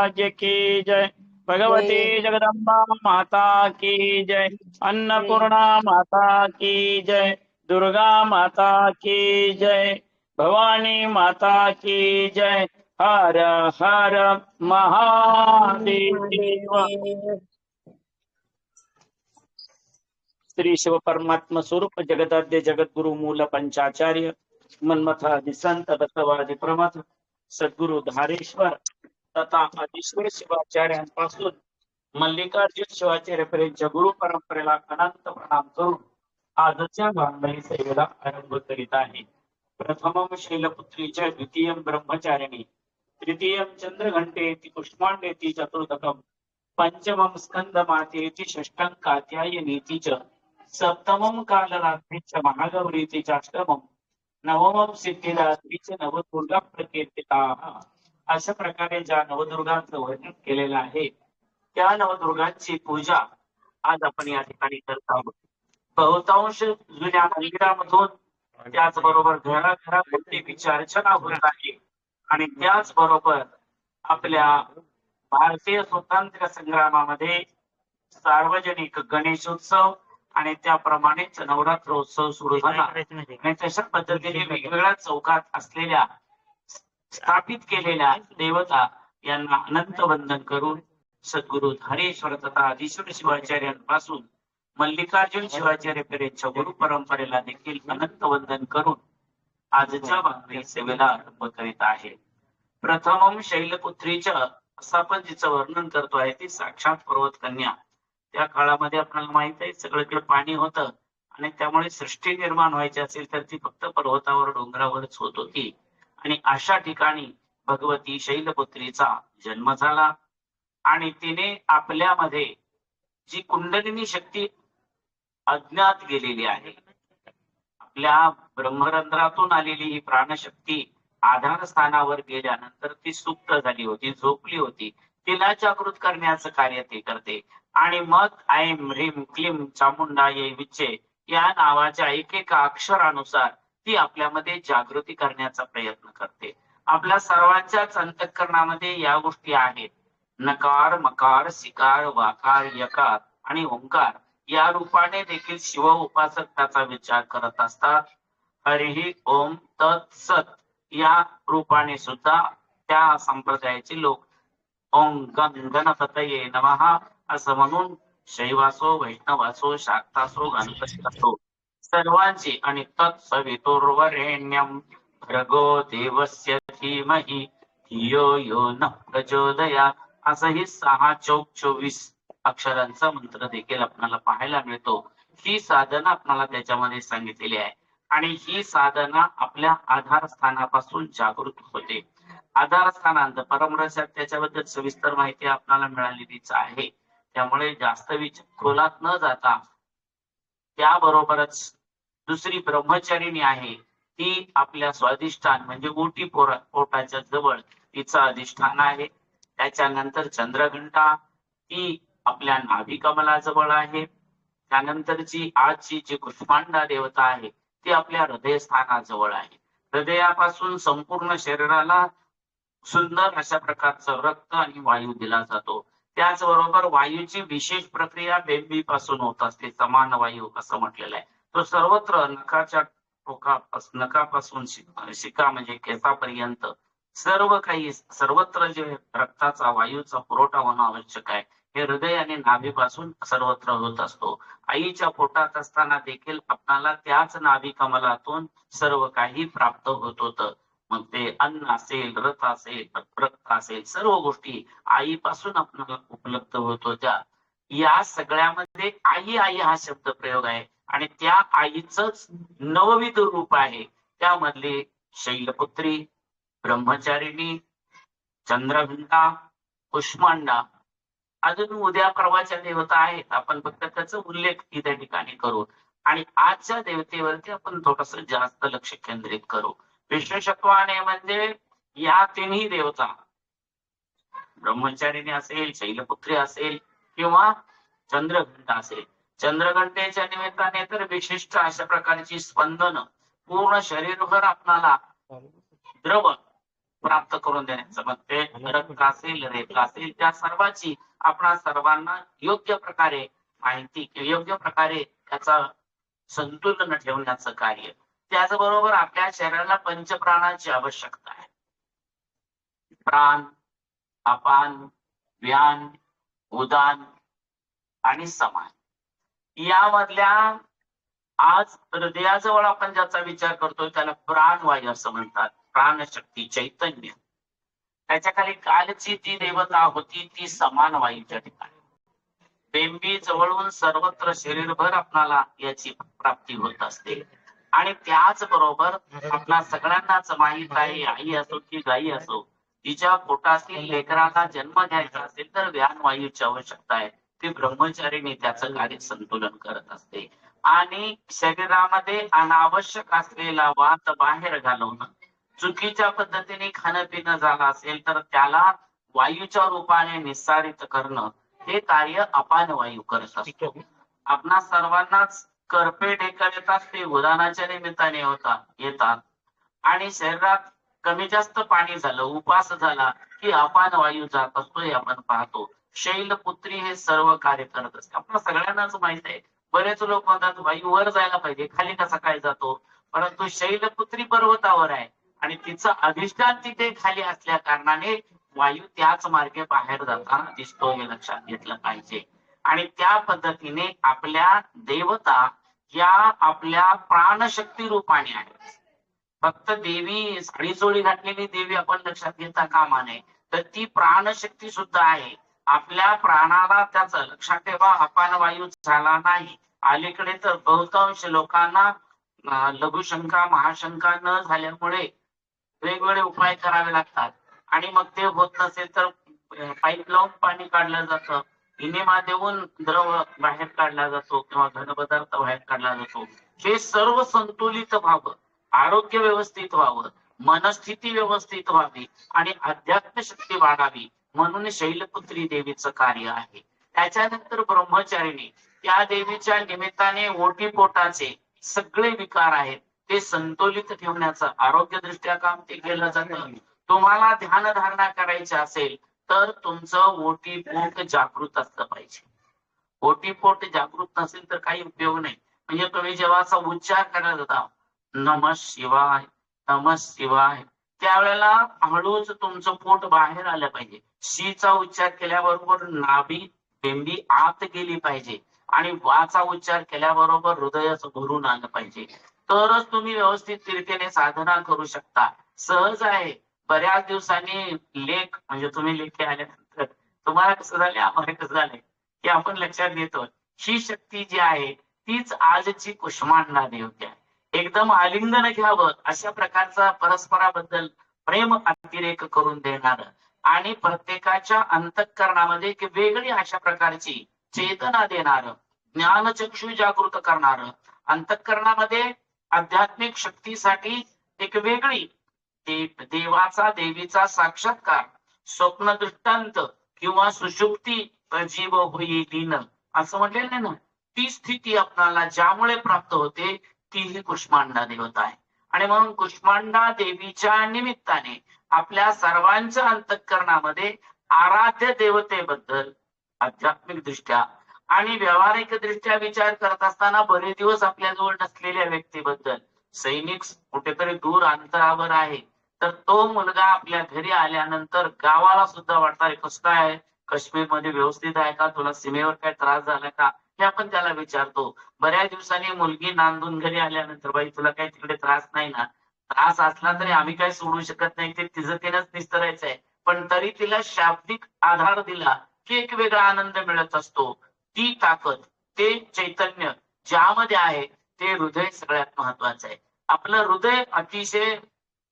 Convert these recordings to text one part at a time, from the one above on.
महाराज की जय। भगवती जगदम्बा माता की जय। अन्नपूर्णा माता की जय। दुर्गा माता की जय। भवानी माता की जय। हर हर महादेव। श्री शिव परमात्मा स्वरूप जगदाद्य जगद्गुरु मूल पंचाचार्य मन्मथादि संत बसवादी प्रमथ सद्गुरु धारेश्वर तथा आदिश्वर शिवाचार्यांपासून मल्लिकार्जुन शिवाचार्यपर्यंत गुरु परंपरेला अनंत प्रणाम करून आजच्या भांडणी सेवेला आरंभ करीत आहे। प्रथमम शैलपुत्रीच्या द्वितीयम ब्रह्मचारिणी तृतीयम चंद्रघंटेति पुष्पांडेति चतुर्थकम पंचमम स्कंदमातेति षष्ठं कात्यायनीति च सप्तमम कालरात्रीच महागौरीति चाष्टमम नवमम सिद्धिदात्रीच नवदुर्गा प्रकीर्तिता। अशा प्रकारे ज्या नवदुर्गांचं वर्णन केलेलं आहे त्या नवदुर्गांची पूजा आज आपण या ठिकाणी करत आहोत। बहुतांश जुन्या मंदिरामधून त्याचबरोबर घराघरात देवीची अर्चना होत आहे आणि त्याचबरोबर आपल्या भारतीय स्वातंत्र्य संग्रामामध्ये सार्वजनिक गणेशोत्सव आणि त्याप्रमाणेच नवरात्रोत्सव सुरू झाला आणि तशा पद्धतीने वेगवेगळ्या चौकात असलेल्या स्थापित केलेल्या देवता यांना अनंत वंदन करून सद्गुरु धारेश्वर तथा आदिश्वर शिवाचार्यांपासून मल्लिकार्जुन शिवाचार्यपर्यंतच्या गुरु परंपरेला देखील अनंत वंदन करून आजच्या भांगडी सेवेला आरंभ करीत आहे। प्रथमम शैलपुत्रीच्या असं आपण जिचं वर्णन करतो आहे ती साक्षात पर्वत कन्या। त्या काळामध्ये आपल्याला माहित आहे सगळीकडे पाणी होतं आणि त्यामुळे सृष्टी निर्माण व्हायची असेल तर ती फक्त पर्वतावर डोंगरावरच होत होती आणि अशा ठिकाणी भगवती शैलपुत्रीचा जन्म झाला आणि तिने आपल्यामध्ये जी कुंडलिनी शक्ती अज्ञात गेलेली आहे, आपल्या ब्रह्मरंध्रातून आलेली ही प्राणशक्ती आधार स्थानावर गेल्यानंतर ती सुप्त झाली होती, झोपली होती, तिला जागृत करण्याचं कार्य ते करते आणि मग ऐम ह्रीम क्लीम चामुंडाय विच्चे या नावाच्या एकेका अक्षरानुसार ती आपल्यामध्ये जागृती करण्याचा प्रयत्न करते। आपल्या सर्वांच्याच अंतःकरणामध्ये या गोष्टी आहेत, नकार मकार सिकार वाकार यकार आणि ओंकार या रूपाने देखील शिव उपासक त्याचा विचार करत असतात। हरिही ओम तत् सत या रूपाने सुद्धा त्या संप्रदायाचे लोक ओम गणपतये नमः असं म्हणून शैवासो वैष्णवासो शाक्तासो गणपती असो सर्वांची आणि तत्सवितुर्वरेण्यम भर्गो देवस्य धीमहि धियो यो न प्रचोदयात् असंही 6 चौक 24 अक्षरांचा मंत्र देखील आपल्याला पाहायला मिळतो। ही साधना आपल्याला त्याच्यामध्ये सांगितलेली आहे आणि ही साधना आपल्या आधारस्थानापासून जागृत होते। आधारस्थानांत परमरसात त्याच्याबद्दल सविस्तर माहिती आपल्याला मिळालेलीच आहे, त्यामुळे जास्त खोलात न जाता त्याबरोबरच दुसरी ब्रह्मचारिणी आहे ती आपल्या स्वाधिष्ठान म्हणजे ओटी पोटाच्या जवळ तिचं अधिष्ठान आहे। त्याच्यानंतर चंद्रघंटा ती आपल्या नाभी कमलाजवळ आहे। त्यानंतरची आजची जी कुष्मांडा देवता आहे ती आपल्या हृदयस्थानाजवळ आहे। हृदयापासून संपूर्ण शरीराला सुंदर अशा प्रकारचं रक्त आणि वायू दिला जातो। त्याचबरोबर वायूची विशेष प्रक्रिया बेंबीपासून होत असते, समान वायू असं म्हटलेलं आहे। तो सर्वत्र नकापासून शिका म्हणजे केसापर्यंत सर्व काही सर्वत्र जे रक्ताचा वायूचा पुरवठा होणं आवश्यक आहे हे हृदय आणि नाभीपासून सर्वत्र होत असतो। आईच्या पोटात असताना देखील आपल्याला त्याच नाभी कमलातून सर्व काही प्राप्त होत होतं। मग ते अन्न असेल, रथ असेल, रक्त असेल, सर्व गोष्टी आईपासून आपल्याला उपलब्ध होत होत्या। या सगळ्यामध्ये आई आई हा शब्द प्रयोग आहे आणि त्या आईचंच नवविध रूप आहे। त्यामधले शैलपुत्री, ब्रह्मचारिणी, चंद्रघंटा, कुष्मांडा, अजून उद्या परवाच्या देवता आहेत, आपण फक्त त्याचा उल्लेख त्या ठिकाणी करू आणि आजच्या देवतेवरती आपण थोडस जास्त लक्ष केंद्रित करू। विशेषत्वाने म्हणजे या तिन्ही देवता ब्रह्मचारिणी असेल, शैलपुत्री असेल किंवा चंद्रघंटा असेल, चंद्रघंटेच्या निमित्ताने तर विशिष्ट अशा प्रकारची स्पंदन पूर्ण शरीरभर आपणाला द्रव प्राप्त करून देण्याचं म्हणते. रक्त असेल, रेत असेल, त्या सर्वाची आपणा सर्वांना योग्य प्रकारे माहिती, योग्य प्रकारे त्याचा संतुलन ठेवण्याचं कार्य. त्याचबरोबर आपल्या शरीराला पंचप्राणांची आवश्यकता आहे. प्राण, अपान, व्यान, उदान आणि समान. यामधल्या आज हृदयाजवळ आपण ज्याचा विचार करतोय त्याला प्राणवायू असं म्हणतात. प्राणशक्ती, चैतन्य. त्याच्या खाली कालची जी देवता होती ती समान वायूच्या ठिकाणी. बेंबी जवळून सर्वत्र शरीरभर आपणाला याची प्राप्ती होत असते. आणि त्याचबरोबर आपला सगळ्यांनाच माहीत आहे, आई असो की गाई असो, तिच्या पोटातील लेकराला जन्म घ्यायचा असेल तर व्यान वायूची आवश्यकता आहे. ती ब्रह्मचारीने त्याचं कार्य संतुलन करत असते. आणि शरीरामध्ये अनावश्यक असलेला वात बाहेर घालवणं, चुकीच्या पद्धतीने खाणं पिणं झालं असेल तर त्याला वायूच्या रूपाने निस्सारित करणं, हे कार्य अपान वायू करत असतो. आपणा सर्वांनाच करपे ढेकर येतात, ते उदानाच्या निमित्ताने येतात. आणि शरीरात कमी जास्त पाणी झालं, उपास झाला की अपान वायू जात असतो, हे आपण पाहतो. शैलपुत्री हे सर्व कार्य करत असते. आपल्या सगळ्यांनाच माहित आहे. बरेच लोक म्हणतात वायू वर जायला पाहिजे, खाली कसा काय जातो? परंतु शैलपुत्री पर्वतावर आहे आणि तिचं अधिष्ठान तिथे खाली असल्या कारणाने वायू त्याच मार्गे बाहेर जाताना दिसतो, हे लक्षात घेतलं पाहिजे. आणि त्या पद्धतीने आपल्या देवता या आपल्या प्राणशक्ती रूपाने आहेत. फक्त देवी साडी चोळी घातलेली देवी आपण लक्षात घेता कामा नये, तर ती प्राणशक्ती सुद्धा आहे. आपल्या प्राणाला त्याचं लक्षात ठेवा, अपान वायू झाला नाही. अलीकडे तर बहुतांश लोकांना लघुशंका महाशंका न झाल्यामुळे वेगवेगळे उपाय करावे लागतात. आणि मग ते होत नसेल तर पाईप लावून पाणी काढलं जातं, इनिमा देऊन द्रव बाहेर काढला जातो किंवा घनपदार्थ बाहेर काढला जातो. हे सर्व संतुलित व्हावं, आरोग्य व्यवस्थित व्हावं, मनस्थिती व्यवस्थित व्हावी आणि अध्यात्म शक्ती वाढावी म्हणून शैलपुत्री देवीचं कार्य आहे. त्याच्यानंतर ब्रह्मचारिणी, त्या देवीच्या निमित्ताने ओटीपोटाचे सगळे विकार आहेत ते संतुलित ठेवण्याचं आरोग्यदृष्ट्या काम ते केलं जातं. तुम्हाला ध्यान धारणा करायची असेल तर तुमचं ओटीपोट जागृत असलं पाहिजे. ओटीपोट जागृत नसेल तर काही उपयोग नाही. म्हणजे तुम्ही जेव्हा असा उच्चार करायला जाता, नमः शिवाय नमः शिवाय, त्यावेळेला हळूच तुमचं पोट बाहेर आलं पाहिजे. शीचा उच्चार केल्याबरोबर नाभी बेंबी आत गेली पाहिजे आणि वाचा उच्चार केल्याबरोबर हृदयाचं भरून आलं पाहिजे. तरच तुम्ही व्यवस्थित रीतीने साधना करू शकता. सहज आहे. बऱ्याच दिवसांनी लेख म्हणजे तुम्ही लेखे आल्यानंतर तुम्हाला कसं झाले, आम्हाला कसं झालंय की आपण लक्षात घेतो ही शक्ती जी आहे तीच आजची कुष्मांडा देवते आहे. एकदम आलिंगन घ्यावं अशा प्रकारचा परस्पराबद्दल प्रेम अतिरेक करून देणार आणि प्रत्येकाच्या अंतःकरणामध्ये एक वेगळी अशा प्रकारची चेतना देणार, ज्ञानचक्षु जागृत करणार, अंतःकरणामध्ये आध्यात्मिक शक्तीसाठी एक वेगळी देवाचा देवीचा साक्षात्कार, स्वप्न दृष्टांत किंवा सुषुप्ती जीव होई लीन असं म्हटलेलं आहे ना, ती स्थिती आपल्याला ज्यामुळे प्राप्त होते ती ही कुष्मांडा देवता आहे. आणि म्हणून कुष्मांडा देवीच्या निमित्ताने आपल्या सर्वांच्या अंतःकरणामध्ये आराध्य देवतेबद्दल आध्यात्मिक दृष्ट्या आणि व्यावहारिक दृष्ट्या विचार करत असताना बरेच दिवस आपल्याजवळ नसलेल्या व्यक्तीबद्दल, सैनिक कुठेतरी दूर अंतरावर आहे तर तो मुलगा आपल्या घरी आल्यानंतर गावाला सुद्धा वाटणार कसं काय, काश्मीरमध्ये व्यवस्थित आहे का, तुला सीमेवर काय त्रास झाला का, हे आपण त्याला विचारतो. बऱ्याच दिवसांनी मुलगी नांदून घरी आल्यानंतर, बाई तुला काही तिकडे त्रास नाही ना, त्रास असला तरी आम्ही काही सोडू शकत नाही, ते तिचं तिनंच निस्तरायचंय, पण तरी तिला शाब्दिक आधार दिला की एक वेगळा आनंद मिळत असतो. ती ताकद, ते चैतन्य ज्यामध्ये आहे ते हृदय सगळ्यात महत्वाचं आहे. आपलं हृदय अतिशय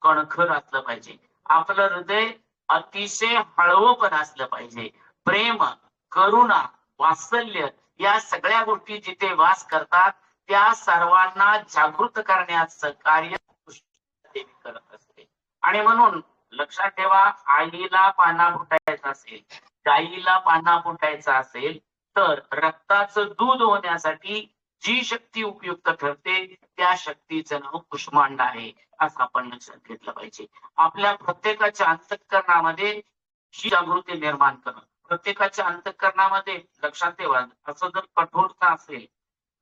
कणखर असलं पाहिजे, आपलं हृदय अतिशय हळवं पण असलं पाहिजे. प्रेम, करुणा, वात्सल्य या सगळ्या गोष्टी जिथे वास करतात त्या सर्वांना जागृत करण्याचं कार्य देवी करत असते. आणि म्हणून लक्षात ठेवा, आईला पाना फुटायचा असेल, गाईला पाना फुटायचा असेल तर रक्ताचं दूध होण्यासाठी जी शक्ती उपयुक्त ठरते त्या शक्तीचं नाव कुष्मांड आहे, असं आपण लक्षात घेतलं पाहिजे. आपल्या प्रत्येकाच्या अंतःकरणामध्ये ही जागृती निर्माण करणं, प्रत्येकाच्या अंतःकरणामध्ये लक्षात ठेवा, असं जर कठोरता असेल,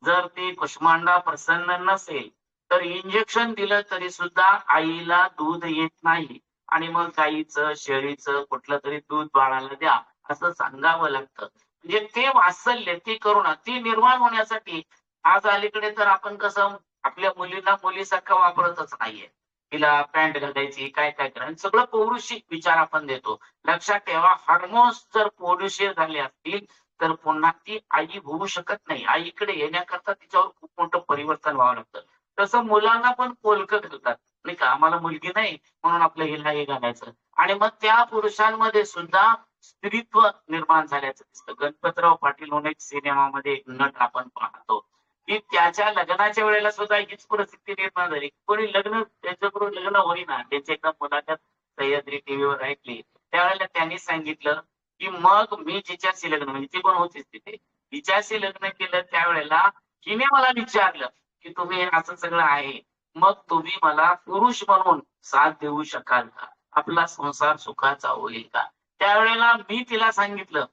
जर ते कुष्मांडा प्रसन्न नसेल, तर इंजेक्शन दिलं तरी सुद्धा आईला दूध येत नाही आणि मग गाईचं शेळीचं कुठलं तरी दूध बाळाला द्या असं सांगावं लागतं. म्हणजे ते वात्सल्य, ती करुणा, ती निर्माण होण्यासाठी आज अलीकडे तर आपण कसं आपल्या मुलीला मुलीसारखं वापरतच नाहीये. तिला पॅन्ट घालायची, काय काय करायचं, सगळं पौरुषिक विचार आपण देतो. लक्षात ठेवा, हार्मोन्स जर पौरुषीय झाले असतील तर पुन्हा ती आई होऊ शकत नाही. आईकडे येण्याकरता तिच्यावर खूप मोठं परिवर्तन व्हावं लागतं. तसं मुलांना पण पोलकं घालतात, नाही का, आम्हाला मुलगी नाही म्हणून आपलं हिला हे घालायचं. आणि मग त्या पुरुषांमध्ये सुद्धा स्त्रीत्व निर्माण झाल्याचं दिसतं. गणपतराव पाटील म्हणून एक सिनेमामध्ये एक नट आपण पाहतो की त्याच्या लग्नाच्या वेळेला सुद्धा हीच परिस्थिती निर्माण झाली. कोणी लग्न त्यांच्याबरोबर लग्न होईना, त्यांची एकदा मुलाखत सह्याद्री टीव्हीवर ऐकली. त्यावेळेला त्यांनी सांगितलं की मग मी जिच्याशी लग्न, म्हणजे ती पण होतीच तिथे, तिच्याशी लग्न केलं त्यावेळेला हिने मला विचारलं की तुम्ही असं सगळं आहे, मग तुम्ही मला पुरुष म्हणून साथ देऊ शकाल का, आपला संसार सुखाचा होईल का. त्यावेळेला मी तिला सांगितलं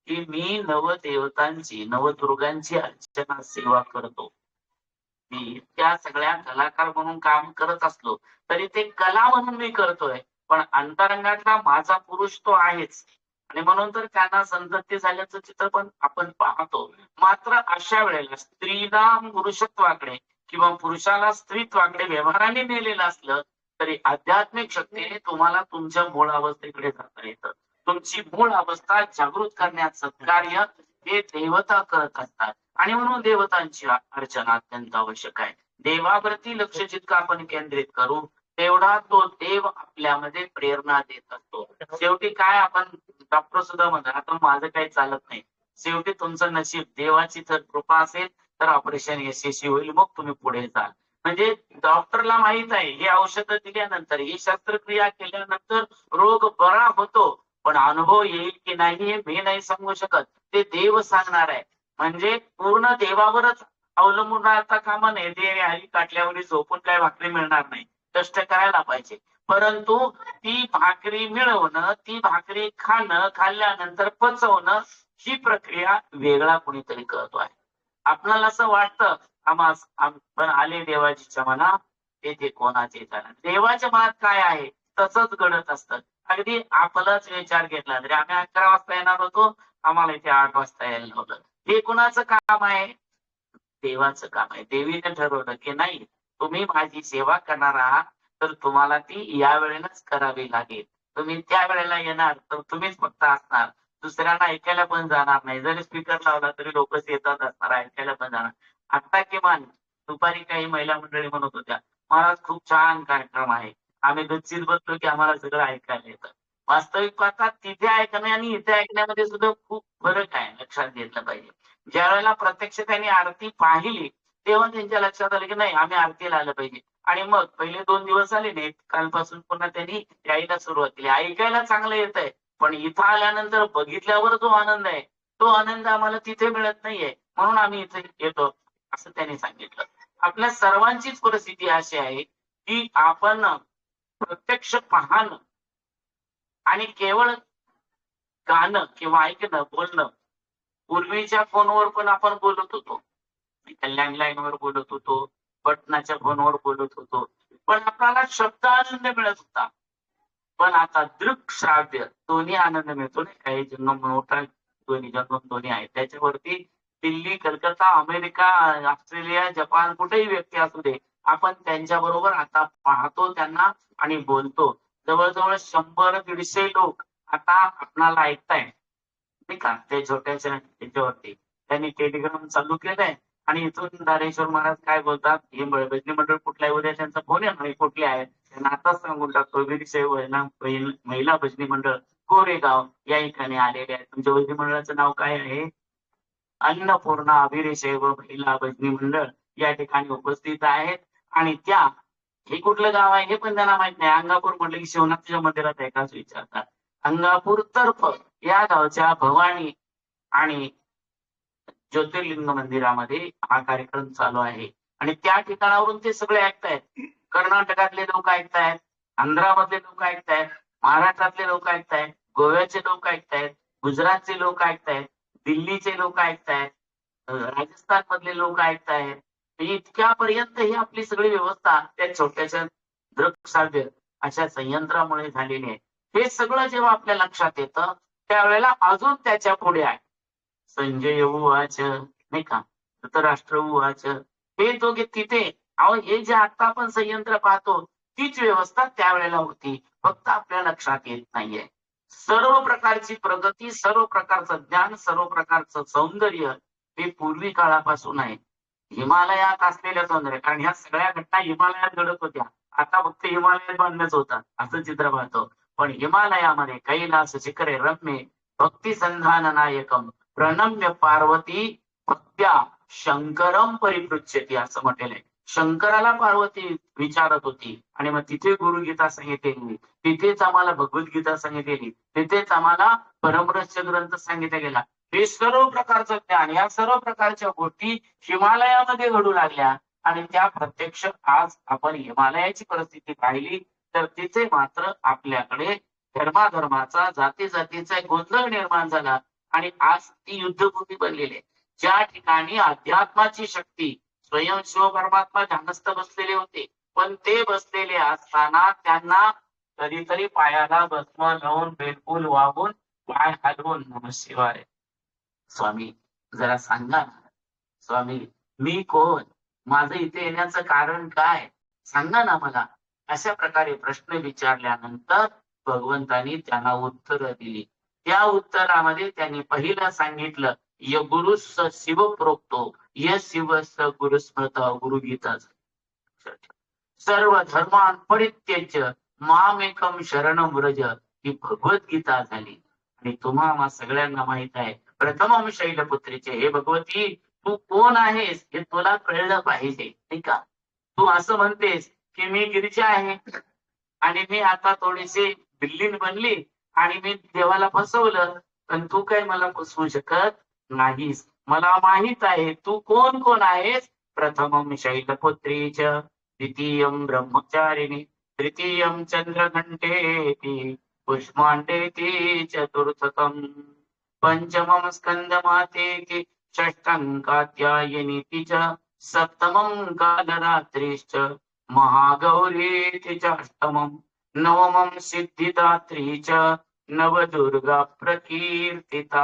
की मी नवदेवतांची नवदुर्गांची अर्चना सेवा करतो. मी त्या सगळ्या कलाकार म्हणून काम करत असलो तरी ते कला म्हणून मी करतोय, पण अंतरंगातला माझा पुरुष तो आहेच. आणि म्हणून तर त्यांना संतती झाल्याचं चित्र पण आपण पाहतो. मात्र अशा वेळेला स्त्रीला पुरुषत्वाकडे किंवा पुरुषाला स्त्रीत्वाकडे व्यवहाराने नेलेलं असलं तरी आध्यात्मिक शक्तीने तुम्हाला तुमच्या मूळ अवस्थेकडे जाता येतं. तुमची मूळ अवस्था जागृत करण्याचं कार्य हे देवता करत असतात. आणि म्हणून देवतांची अर्चना अत्यंत आवश्यक आहे. देवावरती लक्ष जितकं आपण केंद्रित करू तेवढा तो देव आपल्यामध्ये प्रेरणा देत असतो. शेवटी काय, आपण डॉक्टर सुद्धा म्हणतात आता माझं काही चालत नाही, शेवटी तुमचं नशीब, देवाची जर कृपा असेल तर ऑपरेशन यशस्वी होईल, मग तुम्ही पुढे जाल. म्हणजे डॉक्टरला माहित आहे ही औषधं दिल्यानंतर, ही शस्त्रक्रिया केल्यानंतर रोग बरा होतो, पण अनुभव येईल की नाही हे मी नाही सांगू शकत, ते देव सांगणार आहे. म्हणजे पूर्ण देवावरच अवलंबून राहता कामा नये. देव हरी काटल्यावर झोपून काय भाकरी मिळणार नाही, कष्ट करायला पाहिजे. परंतु ती भाकरी मिळवणं, ती भाकरी खाणं, खाल्ल्यानंतर पचवणं, ही प्रक्रिया वेगळा कोणीतरी करतो आहे. आपल्याला असं वाटतं आपण आले देवाजीच्या मनात, तेथे कोणाचे जाणार. देवाच्या मनात काय आहे तसंच घडत असतं. अगदी आपलाच विचार घेतला तरी आम्ही 11 वाजता येणार होतो, आम्हाला इथे 8 वाजता यायला लावलं. हे कुणाचं काम आहे? देवाचं काम आहे. देवीने ठरवलं की नाही, तुम्ही माझी सेवा करणार आहात तर तुम्हाला ती या वेळेलाच करावी लागेल. तुम्ही त्या वेळेला येणार तर तुम्हीच फक्त असणार, दुसऱ्यांना ऐकायला पण जाणार नाही. जरी स्पीकर लावला तरी लोक येतात असणार, ऐकायला पण जाणार. आता किमान दुपारी काही महिला मंडळी म्हणत होत्या, महाराज खूप छान कार्यक्रम आहे, आम्ही गच्चीत बसलो की आम्हाला सगळं ऐकायला येतं. वास्तविक पाहता तिथे ऐकणे आणि इथे ऐकण्यामध्ये सुद्धा खूप फरक आहे, लक्षात घेतलं पाहिजे. ज्या वेळेला प्रत्यक्ष त्यांनी आरती पाहिली तेव्हा त्यांच्या लक्षात आलं की नाही, आम्ही आरतीला आलं पाहिजे. आणि मग पहिले 2 दिवस आले नाहीत, कालपासून पुन्हा त्यांनी यायला सुरुवात केली. ऐकायला चांगलं येत आहे, पण इथं आल्यानंतर बघितल्यावर जो आनंद आहे तो आनंद आम्हाला तिथे मिळत नाहीये, म्हणून आम्ही इथे येतो, असं त्यांनी सांगितलं. आपल्या सर्वांचीच परिस्थिती अशी आहे की आपण प्रत्यक्ष पाहणं आणि केवळ गाणं किंवा ऐकणं, बोलणं. पूर्वीच्या फोनवर पण आपण बोलत होतो, लँडलाईन वर बोलत होतो, बटनाच्या फोनवर बोलत होतो, पण आपल्याला शब्द आनंद मिळत होता. पण आता दृक श्राव्य दोन्ही आनंद मिळतो. नाही काही ज्यांना मोठा ध्वनी जंगम ध्वनी आहे त्याच्यावरती Delhi, Calcutta, America, Australia, Japan कुठेही व्यक्ती असू दे, आपण त्यांच्या बरोबर आता पाहतो त्यांना आणि बोलतो. जवळजवळ 100-150 लोक आता आपणाला ऐकताय, नाही का, ते छोट्याशा याच्यावरती त्यांनी टेलिग्राम चालू केलंय. आणि इथून दारेश्वर महाराज काय बोलतात, हे भजनी मंडळ कुठल्या आहे, उद्या त्यांचा फोन आहे आणि कुठले आहे त्यांना आताच सांगून टाकतो. वीरशैव महिला भजनी मंडळ कोरेगाव या ठिकाणी आलेले आहे. तुमच्या भजनी मंडळाचं नाव काय आहे? अन्नपूर्णा वीरशैव महिला भजनी मंडळ या ठिकाणी उपस्थित आहेत. आणि त्या, हे कुठलं गाव आहे हे पण त्यांना माहित नाही. अंगापूर म्हटलं की शिवनाथच्या मंदिरात आहे का असं विचारतात. अंगापूर तर्फ या गावच्या भवानी आणि ज्योतिर्लिंग मंदिरामध्ये हा कार्यक्रम चालू आहे आणि त्या ठिकाणावरून ते सगळे ऐकतायत. कर्नाटकातले लोक ऐकतायत, आंध्रामधले लोक ऐकतायत, महाराष्ट्रातले लोक ऐकतायत, गोव्याचे लोक ऐकतायत, गुजरातचे लोक ऐकतायत, दिल्लीचे लोक ऐकतायत, राजस्थान मधले लोक ऐकतायत. इतक्यापर्यंत ही आपली सगळी व्यवस्था त्या छोट्याशा दृकश्राव्य अशा संयंत्रामुळे झालेली आहे. हे सगळं जेव्हा आपल्या लक्षात येतं त्यावेळेला अजून त्याच्या पुढे आहे संजय उवाच, नाही का, धृतराष्ट्र उवाच, हे दोघे तिथे. अहो, हे जे आता आपण संयंत्र पाहतो तीच व्यवस्था त्यावेळेला होती, फक्त आपल्या लक्षात येत नाहीये. सर्व प्रकारची प्रगती, सर्व प्रकारचं ज्ञान, सर्व प्रकारचं सौंदर्य हे पूर्वी काळापासून आहे. हिमालयात असलेलं सौंदर्य, कारण ह्या सगळ्या घटना हिमालयात घडत होत्या. आता फक्त हिमालयात बांधणंच होतात असं चित्र पाहतो. पण हिमालयामध्ये कैलास शिखरे रम्ये भक्ती संधान नायकम प्रणम्य पार्वती भक्त्या शंकरम परिपृच्छती असं म्हटलेलं आहे. शंकराला पार्वती विचारत होती आणि मग तिथे गुरुगीता सांगितलेली, तिथेच आम्हाला भगवद्गीता सांगितलेली, तिथेच आम्हाला परमरहस्य ग्रंथ सांगितला गेला. हे सर्व प्रकारचं ज्ञान, या सर्व प्रकारच्या गोष्टी हिमालयामध्ये घडू लागल्या आणि त्या प्रत्यक्ष आज आपण हिमालयाची परिस्थिती पाहिली तर तिथे मात्र आपल्याकडे धर्माधर्माचा, जाती जातीचा गोंधळ निर्माण झाला आणि आज ती युद्धभूमी बनलेली आहे. ज्या ठिकाणी अध्यात्माची शक्ती स्वयं शिव परमात्मा ध्यानस्थ बसलेले होते, पण ते बसलेले असताना त्यांना कधीतरी पायाला भस्म लावून बेलफूल वाहून पाय हलवून नमः शिवाय स्वामी जरा सांगा ना, स्वामी मी कोण, माझं इथे येण्याचं कारण काय, सांगा ना मला. अशा प्रकारे प्रश्न विचारल्यानंतर भगवंतांनी त्यांना उत्तर दिली. त्या उत्तरामध्ये त्यांनी पहिलं सांगितलं य गुरुस शिव प्रोक्तो य शिव स गुरु स्मृत गुरुगीता. सर्व धर्मान परित्यज्य मामेकम शरणम व्रज ही भगवद्गीता झाली. आणि तुम्हा सगळ्यांना माहित आहे प्रथम शैलपुत्रीचे, हे भगवती तू कोण आहेस हे तुला कळलं पाहिजे, नाही का. तू असं म्हणतेस की मी गिरिजा आहे आणि मी आता थोडीशी बिल्लीन बनली आणि मी देवाला फसवलं, पण तू काय मला फसवू शकत नाहीस. मला माहित आहे तू कोण कोण आहेस. प्रथमम शैलपुत्रीच, द्वितीयम ब्रह्मचारिणी, तृतीयम चंद्रघंटेती, पुष्मांडेती चतुर्थकम, पंचमम स्कंदमातेति, षष्ठं कात्यायनीति च, सप्तमं कालरात्रिश्च, महागौरीति च अष्टमं, नवमं सिद्धिदात्री च, नवदुर्गा प्रकीर्तिता.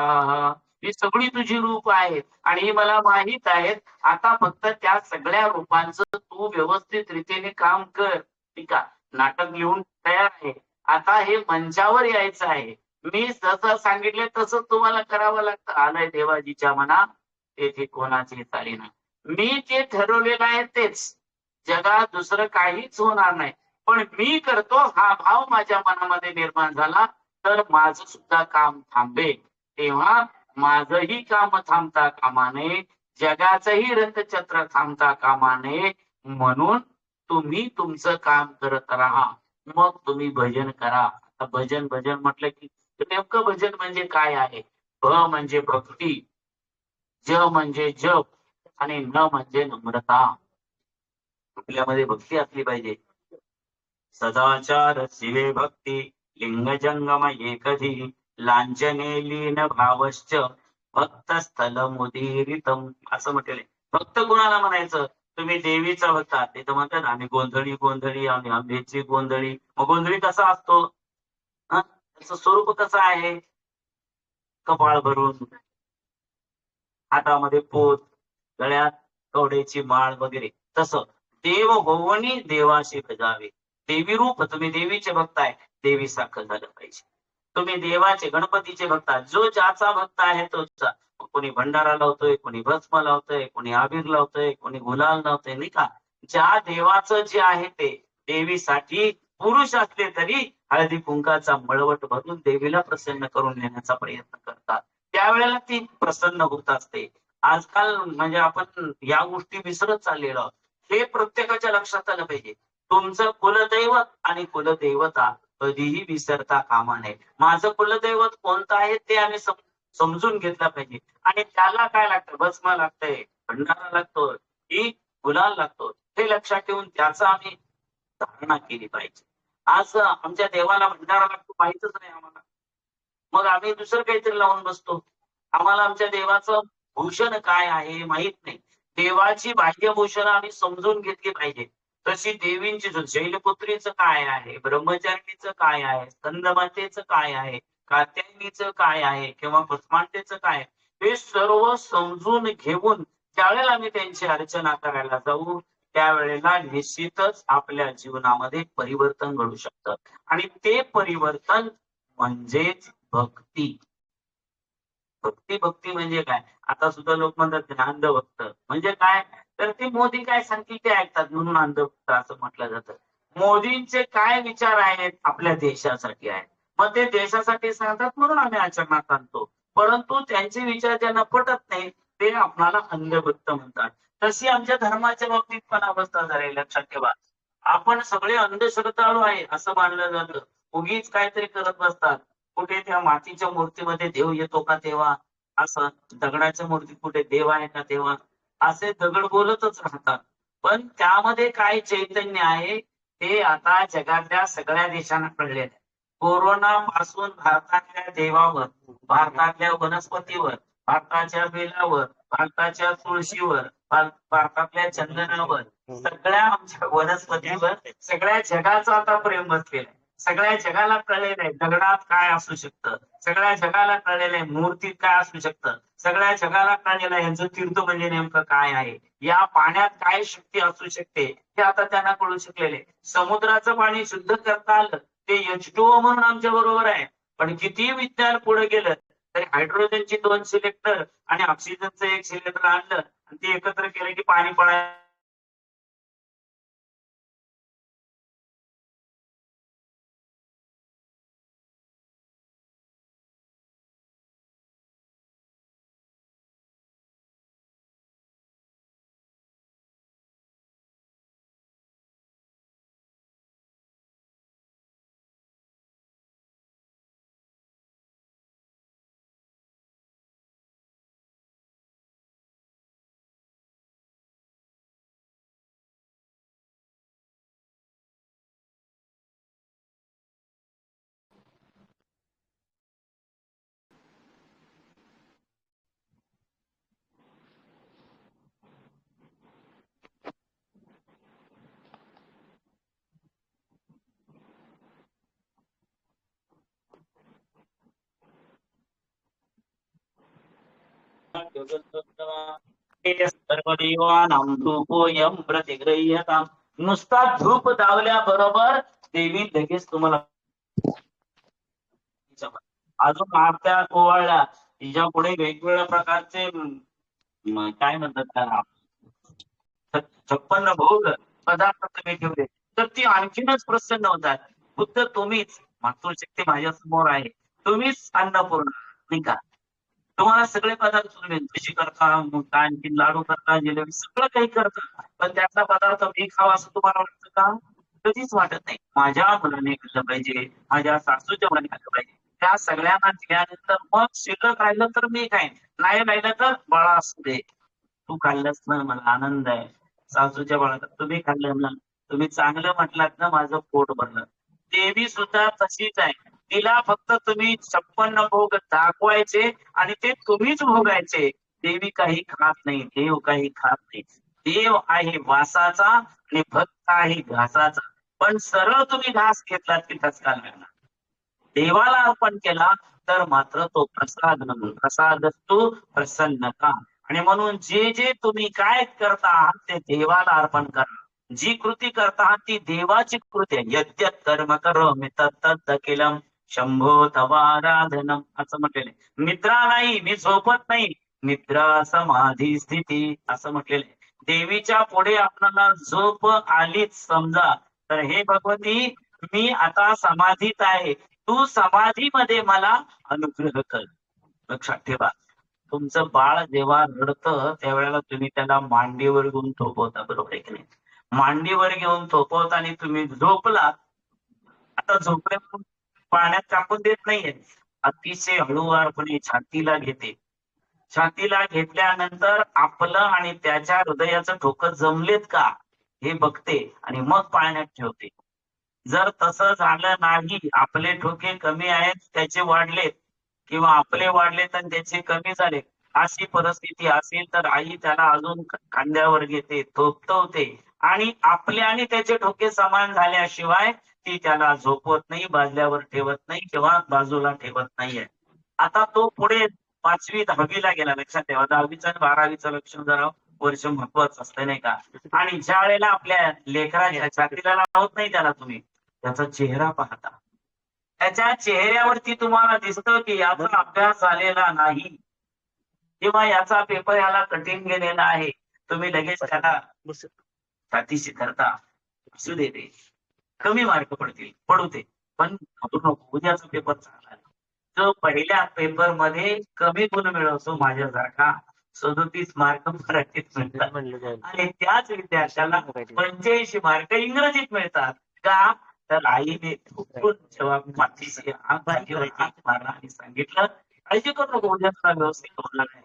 ही सगळी तुझी रूप आहेत आणि ही मला माहित आहेत. आता फक्त त्या सगळ्या रूपांचं तू व्यवस्थित रीतीने काम कर, ठीक आहे. नाटक लिहून तयार आहे, आता हे मंचावर यायचं आहे. मी जसं सांगितले तसं तुम्हाला करावं लागतं. आलंय देवाजीच्या मना तेथे कोणाची चालेना. मी जे ठरवलेलं आहे तेच जगात दुसरं काहीच होणार नाही. पण मी करतो हा भाव माझ्या मनामध्ये निर्माण झाला तर माझं सुद्धा काम थांबेल. तेव्हा माझंही काम थांबता कामा नये, जगाचंही रथचक्र थांबता कामा नये. म्हणून तुम्ही तुमचं काम करत राहा, मग तुम्ही भजन करा. आता भजन भजन म्हटलं की नेमकं भजन म्हणजे काय आहे. भ म्हणजे भक्ती, ज म्हणजे जप आणि न म्हणजे नम्रता. आपल्यामध्ये भक्ती असली पाहिजे. सदाचार शिवे भक्ती लिंग जंगम एकधी, लांछने लीन भावश्च भक्त स्थल मुदीरितम असं म्हटलेलं आहे. भक्त कोणाला म्हणायचं, तुम्ही देवीचा भक्त आहात. ते तर म्हणतात आम्ही गोंधळी गोंधळी, आम्ही आंब्याची गोंधळी. मग गोंधळी कसा असतो, त्याचं स्वरूप कसं आहे, कपाळ भरून, हातामध्ये पोत, गळ्यात कवड्याची माळ वगैरे. तसं देव होवनी देवाशी भजावे. देवी रूप, तुम्ही देवीचे भक्त आहे, देवी सारखं झालं पाहिजे. तुम्ही देवाचे गणपतीचे भक्त आहात, जो ज्याचा भक्त आहे तोचा. कोणी भंडारा लावतोय, कोणी भस्म लावतोय, कोणी आबीर लावतोय, कोणी गुलाल लावतोय, नाही का. ज्या देवाचं जे आहे ते देवीसाठी पुरुष असले तरी हळदी कुंकाचा मळवट भरून देवीला प्रसन्न करून नेण्याचा प्रयत्न करतात. त्यावेळेला ती प्रसन्न होत असते. आजकाल म्हणजे आपण या गोष्टी विसरत चाललेलो आहोत. हे प्रत्येकाच्या लक्षात आलं पाहिजे. तुमचं कुलदैवत आणि कुलदेवता कधीही विसरता कामा नये. माझं कुलदैवत कोणतं आहे ते आम्ही समजून घेतला पाहिजे. आणि त्याला काय लागतं, भस्म लागतंय, भंडारा लागतो की गुलाल लागतो, हे लक्षात ठेवून त्याचं आम्ही धारणा केली पाहिजे. आज आमच्या देवाला भंडारा लागतो माहितच नाही आम्हाला, मग आम्ही दुसरं काहीतरी लावून बसतो. आम्हाला आमच्या देवाचं भूषण काय आहे माहित नाही. देवाची बाह्यभूषण आम्ही समजून घेतली पाहिजे. तशी देवींची शैलपुत्रीचं काय आहे, ब्रह्मचारिणीचं काय आहे, स्कंदमातेचं काय आहे, कात्यायनीचं काय आहे किंवा भस्मांतेचं काय आहे, हे सर्व समजून घेऊन त्यावेळेला आम्ही त्यांची अर्चना करायला जाऊ. त्यावेळेला निश्चितच आपल्या जीवनामध्ये परिवर्तन घडू शकतं. आणि ते परिवर्तन म्हणजेच भक्ती. भक्ती म्हणजे काय? आता सुद्धा लोक म्हणतात अंधभक्त म्हणजे काय, तर ते मोदी काय सांगतील ते ऐकतात म्हणून अंधभक्त असं म्हटलं जातं. मोदींचे काय विचार आहेत आपल्या देशासाठी आहेत, मग ते देशासाठी सांगतात म्हणून आम्ही आचरणात आणतो. परंतु त्यांचे विचार ज्यांना पटत नाही ते आपणाला अंधभक्त म्हणतात. तशी आमच्या धर्माच्या बाबतीत पण अवस्था झाली, लक्षात ठेवा. आपण सगळे अंधश्रद्धाळू आहे असं मानलं जातं. उगीच काहीतरी करत बसतात. कुठे त्या मातीच्या मूर्तीमध्ये देव येतो का तेव्हा, असं दगडाच्या मूर्तीत कुठे देव आहे का तेव्हा, असे दगड बोलतच राहतात. पण त्यामध्ये काय चैतन्य आहे ते आता जगातल्या सगळ्या देशांना कळलेलं आहे. कोरोना पासून भारतातल्या देवावर, भारतातल्या वनस्पतीवर, भारताच्या बेलावर, भारताच्या तुळशीवर, भारतातल्या चंदनावर, सगळ्या आमच्या वनस्पतीवर सगळ्या जगाचं आता प्रेम बसलेलं आहे. सगळ्या जगाला कळलेलं आहे दगडात काय असू शकतं, सगळ्या जगाला कळलेलं आहे मूर्तीत काय असू शकतं, सगळ्या जगाला कळलेलं आहे यांचं तीर्थ म्हणजे नेमकं काय आहे, या पाण्यात काय शक्ती असू शकते हे आता त्यांना कळू शकलेले. समुद्राचं पाणी शुद्ध करता आलं ते H2O म्हणून आमच्या बरोबर आहे. पण किती विज्ञान पुढे गेलं तरी हायड्रोजनची 2 सिलेक्टर आणि ऑक्सिजनचं 1 सिलेक्टर आणलं आणि ते एकत्र केलं की पाणी पडायला सर्वदेवानां धूपोऽयं प्रतिगृह्यताम्. नुसता धूप दावल्याबरोबर देवी लगेच तुम्हाला अजून आरत्या ओवाळल्या, तिच्या पुढे वेगवेगळ्या प्रकारचे काय म्हणतात त्याला 56 भोग पदार्थ तुम्ही ठेवले तर ती आणखीनच प्रसन्न होतात. बुद्ध तुम्हीच, मातृशक्ती माझ्या समोर आहे, तुम्हीच अन्नपूर्ण नाही का. तुम्हाला सगळे पदार्थ तुम्ही कशी करता, मग आणखी लाडू करता, जिलेबी सगळं काही करता, पण त्यातला पदार्थ मी खावा असं तुम्हाला वाटतं का? कधीच वाटत नाही. माझ्या मुलाने खाल्लं पाहिजे, माझ्या सासूच्या मुलाने खाल्लं पाहिजे, त्या सगळ्यांना दिल्यानंतर मग शिल्लक राहिलं तर मी खाईन, नाही राहिलं तर बाळा असू दे, तू खाल्लंस ना मला आनंद आहे. सासूच्या बाळाला तुम्ही खाल्लं ना, तुम्ही चांगलं म्हटलात ना माझं पोट भरलं. देवी सुद्धा तशीच आहे. तिला फक्त तुम्ही 56 भोग दाखवायचे आणि ते तुम्हीच भोगायचे. देवी काही खात नाही, देव काही खात नाही. देव आहे वासाचा आणि भक्त आहे घासाचा. पण सरळ तुम्ही घास घेतलात की ठसका लागणार. देवाला अर्पण केला तर मात्र तो प्रसाद म्हणून, प्रसादस्तु प्रसन्नता. आणि म्हणून जे जे तुम्ही काय करता आहात ते देवाला अर्पण करा. जी कृती करता आहात ती देवाची कृती आहे. यद्यत कर्म करोमि तत्तत् अखिलम् शंभो तवाराधनम असं म्हटलेलं आहे. निद्रा नाही, मी झोपत नाही, निद्रा समाधी स्थिती असं म्हटलेलं आहे. देवीच्या पुढे आपल्याला झोप आलीच समजा तर हे भगवती मी आता समाधीत आहे, तू समाधीमध्ये मला अनुग्रह कर. लक्षात ठेवा, तुमचं बाळ जेव्हा रडतं त्यावेळेला तुम्ही त्याला मांडीवर घेऊन थोपवता, बरोबर आहे की नाही. मांडीवर घेऊन थोपवता आणि तुम्ही झोपला. आता झोपले पाण्यात टाकून देत नाहीये, अतिशय हळूवारपणे छातीला घेते. छातीला घेतल्यानंतर आपलं आणि त्याच्या हृदयाचं ठोकं जमलेत का हे बघते आणि मग पाळण्यात ठेवते. जर तसं झालं नाही, आपले ठोके कमी आहेत त्याचे वाढलेत किंवा आपले वाढलेत आणि त्याचे कमी झाले, अशी परिस्थिती असेल तर आई त्याला अजून खांद्यावर घेते, थोपटवते आणि आपले आणि त्याचे ठोके समान झाल्याशिवाय ती त्याला झोपवत नाही, बाजल्यावर ठेवत नाही किंवा बाजूला ठेवत नाहीये. आता तो पुढे 5वी 10वीला गेला. लक्षात ठेवा, 10वीचं आणि 12वीचं लक्ष जरा वर्ष महत्वाचं असतं नाही का. आणि ज्या वेळेला आपल्या लेकराच्या छातीला लावत नाही त्याला तुम्ही त्याचा चेहरा पाहता, त्याच्या चेहऱ्यावरती तुम्हाला दिसतं की याचा अभ्यास झालेला नाही किंवा याचा पेपर याला कठीण गेलेला आहे. तुम्ही लगेच त्याला छातीशी धरता, असू दे ते कमी मार्क पडतील, पडू दे, पण घाबरू नको, उद्याचा पेपर चांगला आहे. जो पहिल्या पेपर मध्ये कमी गुण मिळवतो माझ्यासारखा 37 मार्क मराठीत मिळतात आणि त्याच विद्यार्थ्याला 85 मार्क इंग्रजीत मिळतात. का तर आईने खूप जेव्हा मातीशी हात मारला आणि सांगितलं काळजी करू नको, उद्या तुला व्यवस्थित होणार आहे.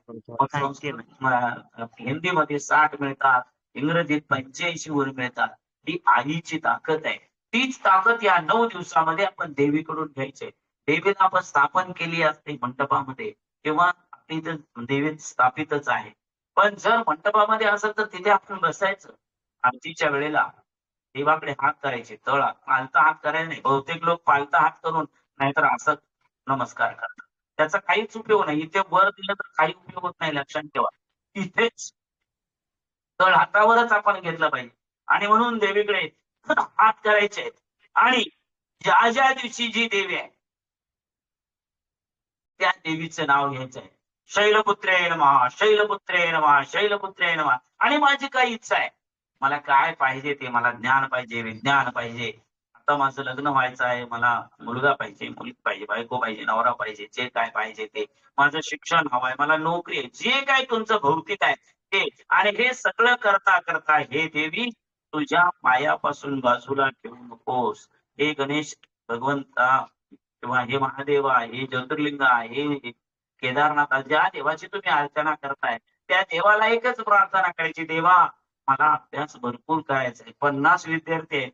हिंदीमध्ये 60 मिळतात, इंग्रजीत 85 वर मिळतात. ही आईची ताकद आहे. तीच ताकद या 9 दिवसामध्ये आपण देवीकडून घ्यायचे. देवीला आपण स्थापन केली असते मंडपामध्ये किंवा तिथं देवी स्थापितच आहे. पण जर मंडपामध्ये असेल तर तिथे आपण बसायचं. आरतीच्या वेळेला देवाकडे हात करायचे, तळा पालता हात करायला नाही. बहुतेक लोक पालता हात करून नाहीतर असं नमस्कार करतात. त्याचा काहीच उपयोग नाही. इथे वर दिलं तर काही उपयोग होत नाही. लक्षात ठेवा, इथेच तळ हातावरच आपण घेतलं पाहिजे. आणि म्हणून देवीकडे हात करायचे आहेत आणि ज्या ज्या दिवशी जी देवी आहे त्या देवीचं नाव घ्यायचं आहे. शैलपुत्रे नमः, शैलपुत्रे नमः, शैलपुत्रे नमः. आणि माझी काही इच्छा आहे, मला काय पाहिजे ते, मला ज्ञान पाहिजे, विज्ञान पाहिजे, आता माझं लग्न व्हायचं आहे, मला मुलगा पाहिजे, मुलगी पाहिजे, बायको पाहिजे, नवरा पाहिजे, जे काय पाहिजे ते, माझं शिक्षण हवं आहे, मला नोकरी आहे, जे काय तुमचं भौतिक आहे ते. आणि हे सगळं करता करता हे देवी तुझ्या पायापासून बाजूला ठेवू नकोस. हे गणेश भगवंता किंवा हे महादेवा, हे ज्योतिर्लिंग, हे केदारनाथ, ज्या देवाची तुम्ही अर्चना करताय त्या देवाला एकच प्रार्थना करायची, देवा मला अभ्यास भरपूर करायचा आहे. 50 विद्यार्थी आहेत,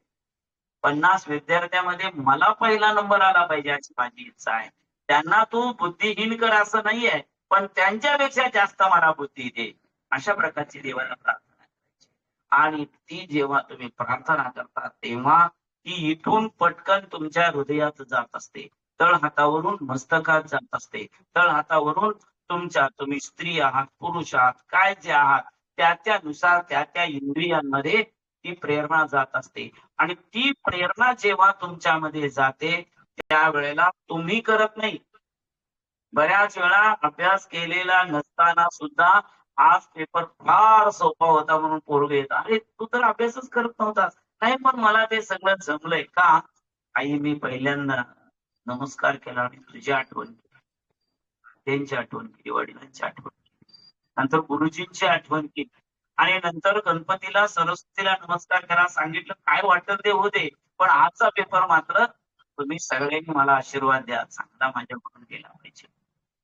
50 विद्यार्थ्यामध्ये मला पहिला नंबर आला पाहिजे अशी माझी इच्छा आहे. त्यांना तू बुद्धिहीन कर असं नाहीये, पण त्यांच्यापेक्षा जास्त मला बुद्धी दे, अशा प्रकारची देवाला प्रार्थना करायची. आणि ती जेव्हा तुम्ही प्रार्थना करता तेव्हा ती इथून पटकन तुमच्या हृदयात जात असते, तळ हातावरून मस्तकात जात असते. तळ हातावरून तुम्ही स्त्री आहात, पुरुष आहात, काय जे आहात त्यानुसार त्या इंद्रियांमध्ये ती प्रेरणा जात असते. आणि ती प्रेरणा जेव्हा तुमच्यामध्ये जाते त्यावेळेला तुम्ही करत नाही. बऱ्याच वेळा अभ्यास केलेला नसताना सुद्धा आज पेपर फार सोपा होता म्हणून पोरगे येत, अरे तू तर अभ्यासच करत नव्हतास. नाही पण मला ते सगळं जमलंय का, आई मी पहिल्यांदा नमस्कार केला आणि तुझी आठवण केली, त्यांची आठवण केली, वडिलांची आठवण केली, नंतर गुरुजींची आठवण केली आणि नंतर गणपतीला सरस्वतीला नमस्कार करा सांगितलं. काय वाटतं ते होते, पण आजचा पेपर मात्र तुम्ही सगळ्यांनी मला आशीर्वाद द्या, चांगला माझ्याकडून गेला पाहिजे.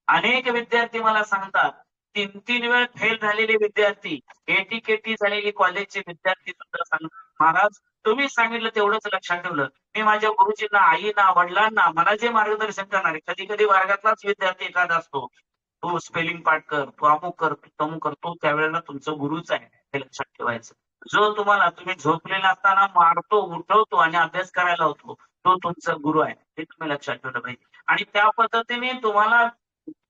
अनेक विद्यार्थी मला सांगतात, 3-3 वेळ फेल झालेले विद्यार्थी, एटी-केटी झालेले कॉलेजचे विद्यार्थी सुद्धा सांगतात, महाराज तुम्ही सांगितलं तेवढंच लक्षात ठेवलं. मी माझ्या गुरुजींना, आईना, वडिलांना मला जे मार्गदर्शन करणार आहे, कधी कधी वर्गातलाच विद्यार्थी एखादा असतो, तू स्पेलिंग पाठ कर, तू अमुक कर, तू तमुक कर, तो त्यावेळेला तुमचा गुरुच आहे हे लक्षात ठेवायचं. जो तुम्हाला तुम्ही झोपलेला असताना मारतो, उठवतो आणि अभ्यास करायला होतो, तो तुमचा गुरु आहे, हे तुम्ही लक्षात ठेवलं पाहिजे. आणि त्या पद्धतीने तुम्हाला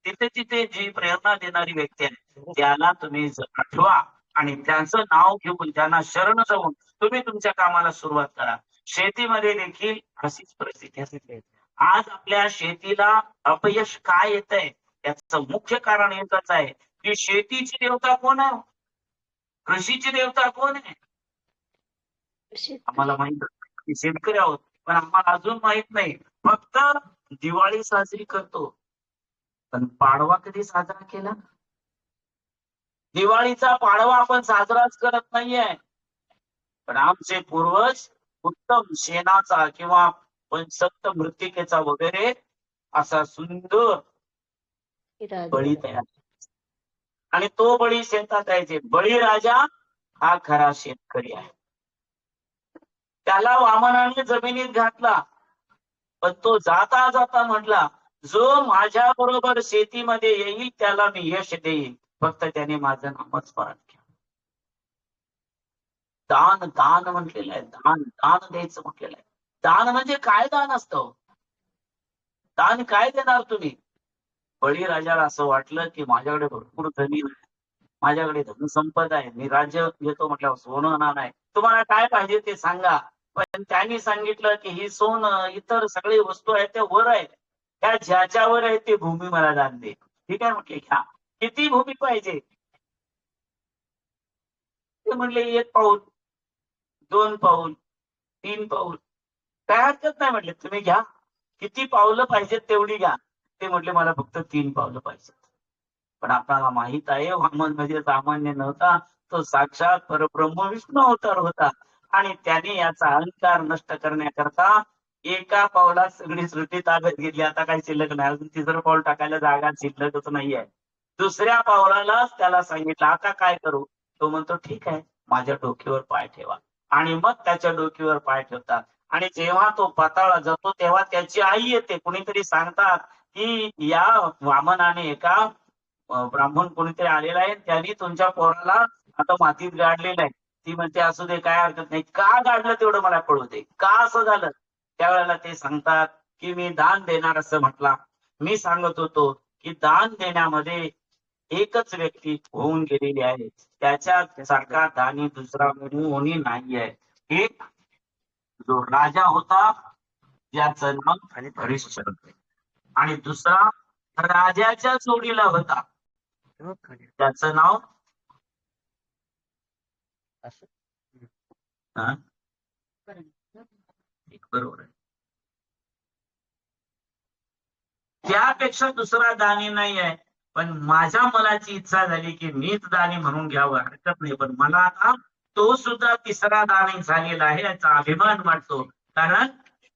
तिथे तिथे जी प्रेरणा देणारी व्यक्ती आहे त्याला तुम्ही आठवा आणि त्यांचं नाव घेऊन त्यांना शरण जाऊन तुम्ही तुमच्या कामाला सुरुवात करा. शेतीमध्ये देखील अशीच परिस्थिती असते. आज आपल्या शेतीला अपयश काय येत आहे याचं मुख्य कारण एकच आहे की शेतीची देवता कोण आहे, कृषीची देवता कोण आहे. आम्हाला माहित शेतकरी आहोत, पण आम्हाला अजून माहित नाही. फक्त दिवाळी साजरी करतो, पण पाडवा कधी साजरा केला, दिवाळीचा पाडवा आपण साजराच करत नाहीये. पण आमचे पूर्वज उत्तम शेणाचा किंवा सप्त मृत्तिकेचा वगैरे असा सुंदर बळी तयार. आणि तो बळी शेतात यायचे. बळीराजा हा खरा शेतकरी आहे. त्याला वामनाने जमिनीत घातला, पण तो जाता जाता म्हटला, जो माझ्या बरोबर शेतीमध्ये येईल त्याला मी यश देईन, फक्त त्याने माझं नामच स्मरण केलं. दान दान म्हटलेलं आहे. दान दान द्यायचं म्हटलेलं आहे. दान म्हणजे काय दान असतं? दान काय देणार तुम्ही? बळीराजाला असं वाटलं की माझ्याकडे भरपूर जमीन आहे, माझ्याकडे धनसंपदा आहे, मी राज्य घेतो म्हटल्यावर सोनं नाणं आहे, तुम्हाला काय पाहिजे ते सांगा. पण त्यांनी सांगितलं की ही सोनं इतर सगळी वस्तू आहेत त्या वर आहेत, त्या ज्याच्यावर आहे ते भूमी मला दान दे. ठीक आहे म्हटले, घ्या. किती भूमी पाहिजे? ते म्हटले 1 पाऊल, 2 पाऊल, 3 पाऊल. काय हरकत नाही म्हटले, तुम्ही घ्या. किती पावलं पाहिजेत तेवढी घ्या. ते म्हटले मला फक्त 3 पावलं पाहिजेत. पण आपल्याला माहित आहे वामन म्हणजे सामान्य नव्हता, तो साक्षात परब्रह्म विष्णू अवतार होता. आणि त्याने याचा अहंकार नष्ट करण्याकरता एका पावलात सगळी सृष्टी ताब्यात घेतली. आता काही शिल्लक नाही, अजून तिसरं पाऊल टाकायला जागा शिल्लकच नाहीये. दुसऱ्या पावलालाच त्याला सांगितलं आता काय करू? तो म्हणतो ठीक आहे, माझ्या डोकीवर पाय ठेवा. आणि मग त्याच्या डोकीवर पाय ठेवतात. आणि जेव्हा तो पाताळात जातो तेव्हा त्याची आई येते. कुणीतरी सांगतात की या वामनाने एका ब्राह्मण कोणीतरी आलेला आहे, त्यांनी तुमच्या पोराला आता मातीत गाडलेलं आहे. ती म्हणते असू दे, काय हरकत नाही. का गाडलं तेवढं मला कळू दे, का असं झालं? त्यावेळेला ते सांगतात की मी दान देणार असं म्हटला. मी सांगत होतो की दान देण्यामध्ये एकच व्यक्ती होऊन गेलेली आहे, त्याच्या सारखा दानी दुसरा कोणी नाही आहे. एक जो राजा होता ज्याचं नाव हरिश्चंद्र, आणि दुसरा राजाच्या जोडीला होता त्याचं नाव बरोबर आहे. त्यापेक्षा दुसरा दानी नाही आहे. पण माझ्या मनाची इच्छा झाली की मीच दानी म्हणून घ्यावं, हरकत नाही. पण मला आता तो सुद्धा तिसरा दानी झालेला आहे याचा अभिमान वाटतो. कारण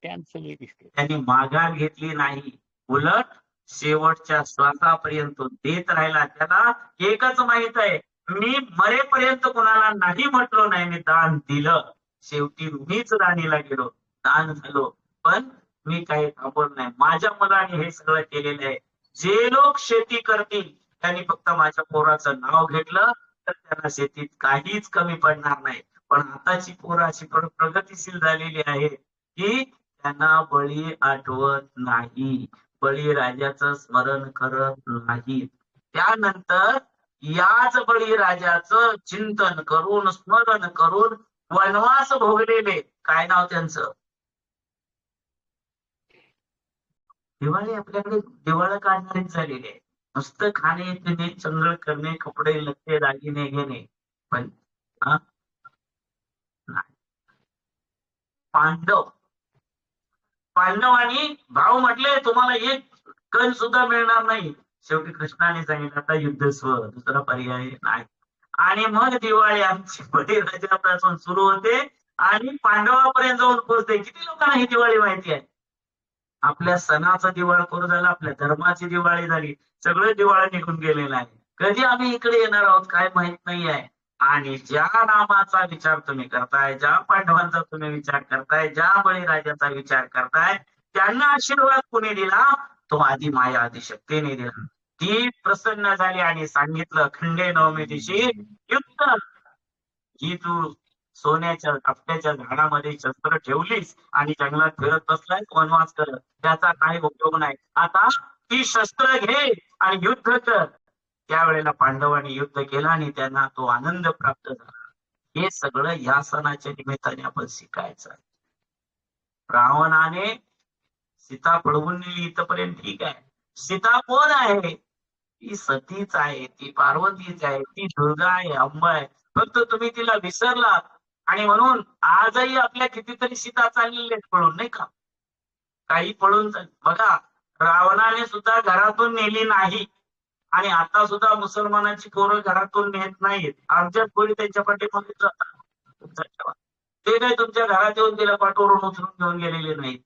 त्यांनी माघार घेतली नाही, उलट शेवटच्या श्वासापर्यंत देत राहिला. त्याला एकच माहित आहे, मी मरेपर्यंत कोणाला नाही म्हटलो नाही, मी दान दिलं. शेवटी मीच दानीला गेलो, दान झालो. पण मी काही थांबवलं नाही. माझ्या मुलाने हे सगळं केलेलं आहे. जे लोक शेती करतील त्यांनी फक्त माझ्या पोराचं नाव घेतलं तर त्यांना शेतीत काहीच कमी पडणार नाही. पण आताची पोरं अशी प्रगतीशील झालेली आहे की त्यांना बळी आठवत नाही, बळीराजाचं स्मरण करत नाही. त्यानंतर याच बळीराजाचं चिंतन करून स्मरण करून वनवास भोगलेले, काय नाव त्यांचं? दिवाळी आपल्याकडे दिवाळं काढणारीच झालेली आहे. नुसतं खाणे पिणे चंगळ करणे, कपडे लत्ते दागिने घेणे. पण पांडव पांडव आणि भाऊ म्हटले तुम्हाला एक कण सुद्धा मिळणार नाही. शेवटी कृष्णाने सांगितलं आता युद्ध स्व, दुसरा पर्याय नाही. आणि मग दिवाळी आमची बळीराजापासून सुरू होते आणि पांडवापर्यंत जाऊन पोहोचते. किती लोकांना ही दिवाळी माहिती आहे? आपल्या सणाचा दिवाळखोर झाला, आपल्या धर्माची दिवाळी झाली, सगळं दिवाळी निघून गेलेलं आहे. कधी आम्ही इकडे येणार आहोत काय माहित नाही आहे. आणि ज्या नामाचा विचार तुम्ही करताय, ज्या पांडवांचा तुम्ही विचार करताय, ज्या बळीराजाचा विचार करताय, त्यांना आशीर्वाद कोणी दिला? तो आधी माया आदिशक्तीने दिला. ती प्रसन्न झाली आणि सांगितलं खंडे नवमी दिवशी युद्ध. ही तू सोन्याच्या आपट्याच्या झाडामध्ये शस्त्र ठेवलीस आणि जंगलात फिरत बसलाय वनवास करत, त्याचा काही उपयोग नाही. आता ती शस्त्र घे आणि युद्ध कर. त्यावेळेला पांडवांनी युद्ध केलं आणि त्यांना तो आनंद प्राप्त झाला. हे सगळं या सणाच्या निमित्ताने आपण शिकायचं. रावणाने सीता पळवून नेली इथपर्यंत ठीक आहे. सीता कोण आहे? ती सतीच आहे, ती पार्वतीच आहे, ती दुर्गा आहे, अंबा आहे. फक्त तुम्ही तिला विसरलात. आणि म्हणून आजही आपल्या कितीतरी सीता चाललेले पळून, नाही का? काही पळून बघा, रावणाने सुद्धा घरातून नेली नाही. आणि आता सुद्धा मुसलमानांची पोरं घरातून नेत नाहीत. आमच्या पोरी त्यांच्या पाठीमागे जातात. ते काही तुमच्या घरात येऊन तिला पाठवून उचलून घेऊन गेलेले नाहीत.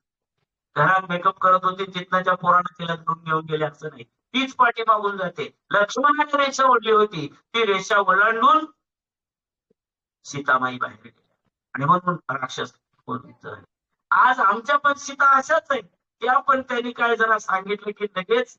घरात मेकअप करत होती, तिथनच्या पोरानं तिला घेऊन गेले असं नाही, तीच पाठीमागून जाते. लक्ष्मणाने रेषा ओढली होती, ती रेषा ओलांडून सीतामाई बाहेर गेली आणि म्हणून राक्षस झाले. आज आमच्या पण सीता अशाच आहे. त्या पण त्यांनी काय जरा सांगितलं की लगेच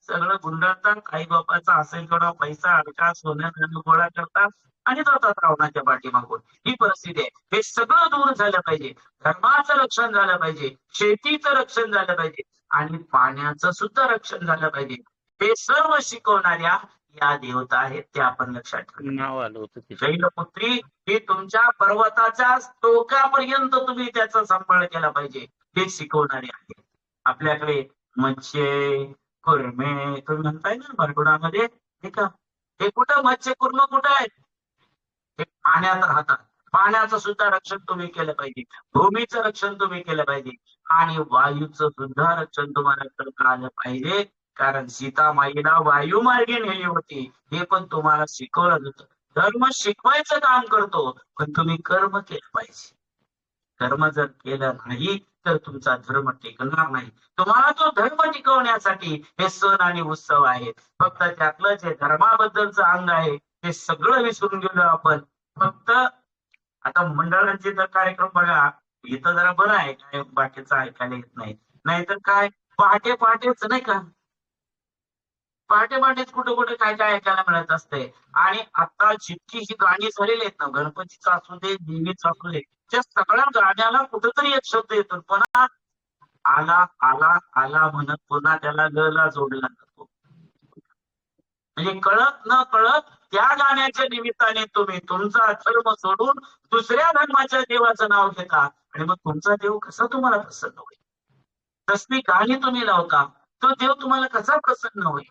सगळं गुंडाळतात, आई बापाचा असेल थोडा पैसा अडका सोन्यात गोळा करतात आणि जातात रावणाच्या पाठीमागून. ही परिस्थिती आहे. हे सगळं दूर झालं पाहिजे. धर्माचं रक्षण झालं पाहिजे, शेतीचं रक्षण झालं पाहिजे आणि पाण्याचं सुद्धा रक्षण झालं पाहिजे. हे सर्व शिकवणाऱ्या या देवता आहेत, त्या आपण लक्षात ठेवून नाव आलं होतं शैलपुत्री ही तुमच्या पर्वताच्या टोकापर्यंत तुम्ही त्याचा सांभाळ केला पाहिजे, हे शिकवणारे आहे. आपल्याकडे मत्स्य कुर्मे तुम्ही म्हणताय ना बरगुडामध्ये, हे का हे कुठं मत्स्य कुर्म कुठं आहेत? हे पाण्यात राहतात. पाण्याचं सुद्धा रक्षण तुम्ही केलं पाहिजे, भूमीचं रक्षण तुम्ही केलं पाहिजे आणि वायूचं सुद्धा रक्षण तुम्हाला करता आलं पाहिजे. कारण सीतामाईला वायुमार्गे नेली होती, हे पण तुम्हाला शिकवलं होतं. धर्म शिकवायचं काम करतो, पण तुम्ही कर्म केलं पाहिजे. कर्म जर केलं नाही तर तुमचा धर्म टिकणार नाही. तुम्हाला तो धर्म टिकवण्यासाठी हे सण आणि उत्सव आहेत. फक्त त्यातलं जे धर्माबद्दलचं अंग आहे ते सगळं विसरून गेलो आपण. फक्त आता मंडळांचे तर कार्यक्रम बघा, इथं जरा बरं आहे, काय बाकीचं ऐकायला येत नाही. नाहीतर काय पहाटे पहाटेच नाही का, पहाटे पहाटेच कुठे कुठे काय काय ऐकायला मिळत असते. आणि आता जितकी ही गाणी झालेली आहेत ना, गणपतीचं असू दे, देवीचं असू दे, त्या सगळ्या गाण्याला कुठेतरी एक शब्द येतो, पुन्हा आला आला आला म्हणत पुन्हा त्याला ला जोडला जातो. म्हणजे कळत न कळत त्या गाण्याच्या निमित्ताने तुम्ही तुमचा धर्म सोडून दुसऱ्या धर्माच्या देवाचं नाव घेता आणि मग तुमचा देव कसा तुम्हाला प्रसन्न होईल? तसली गाणी तुम्ही लावता, तो देव तुम्हाला कसा प्रसन्न होईल?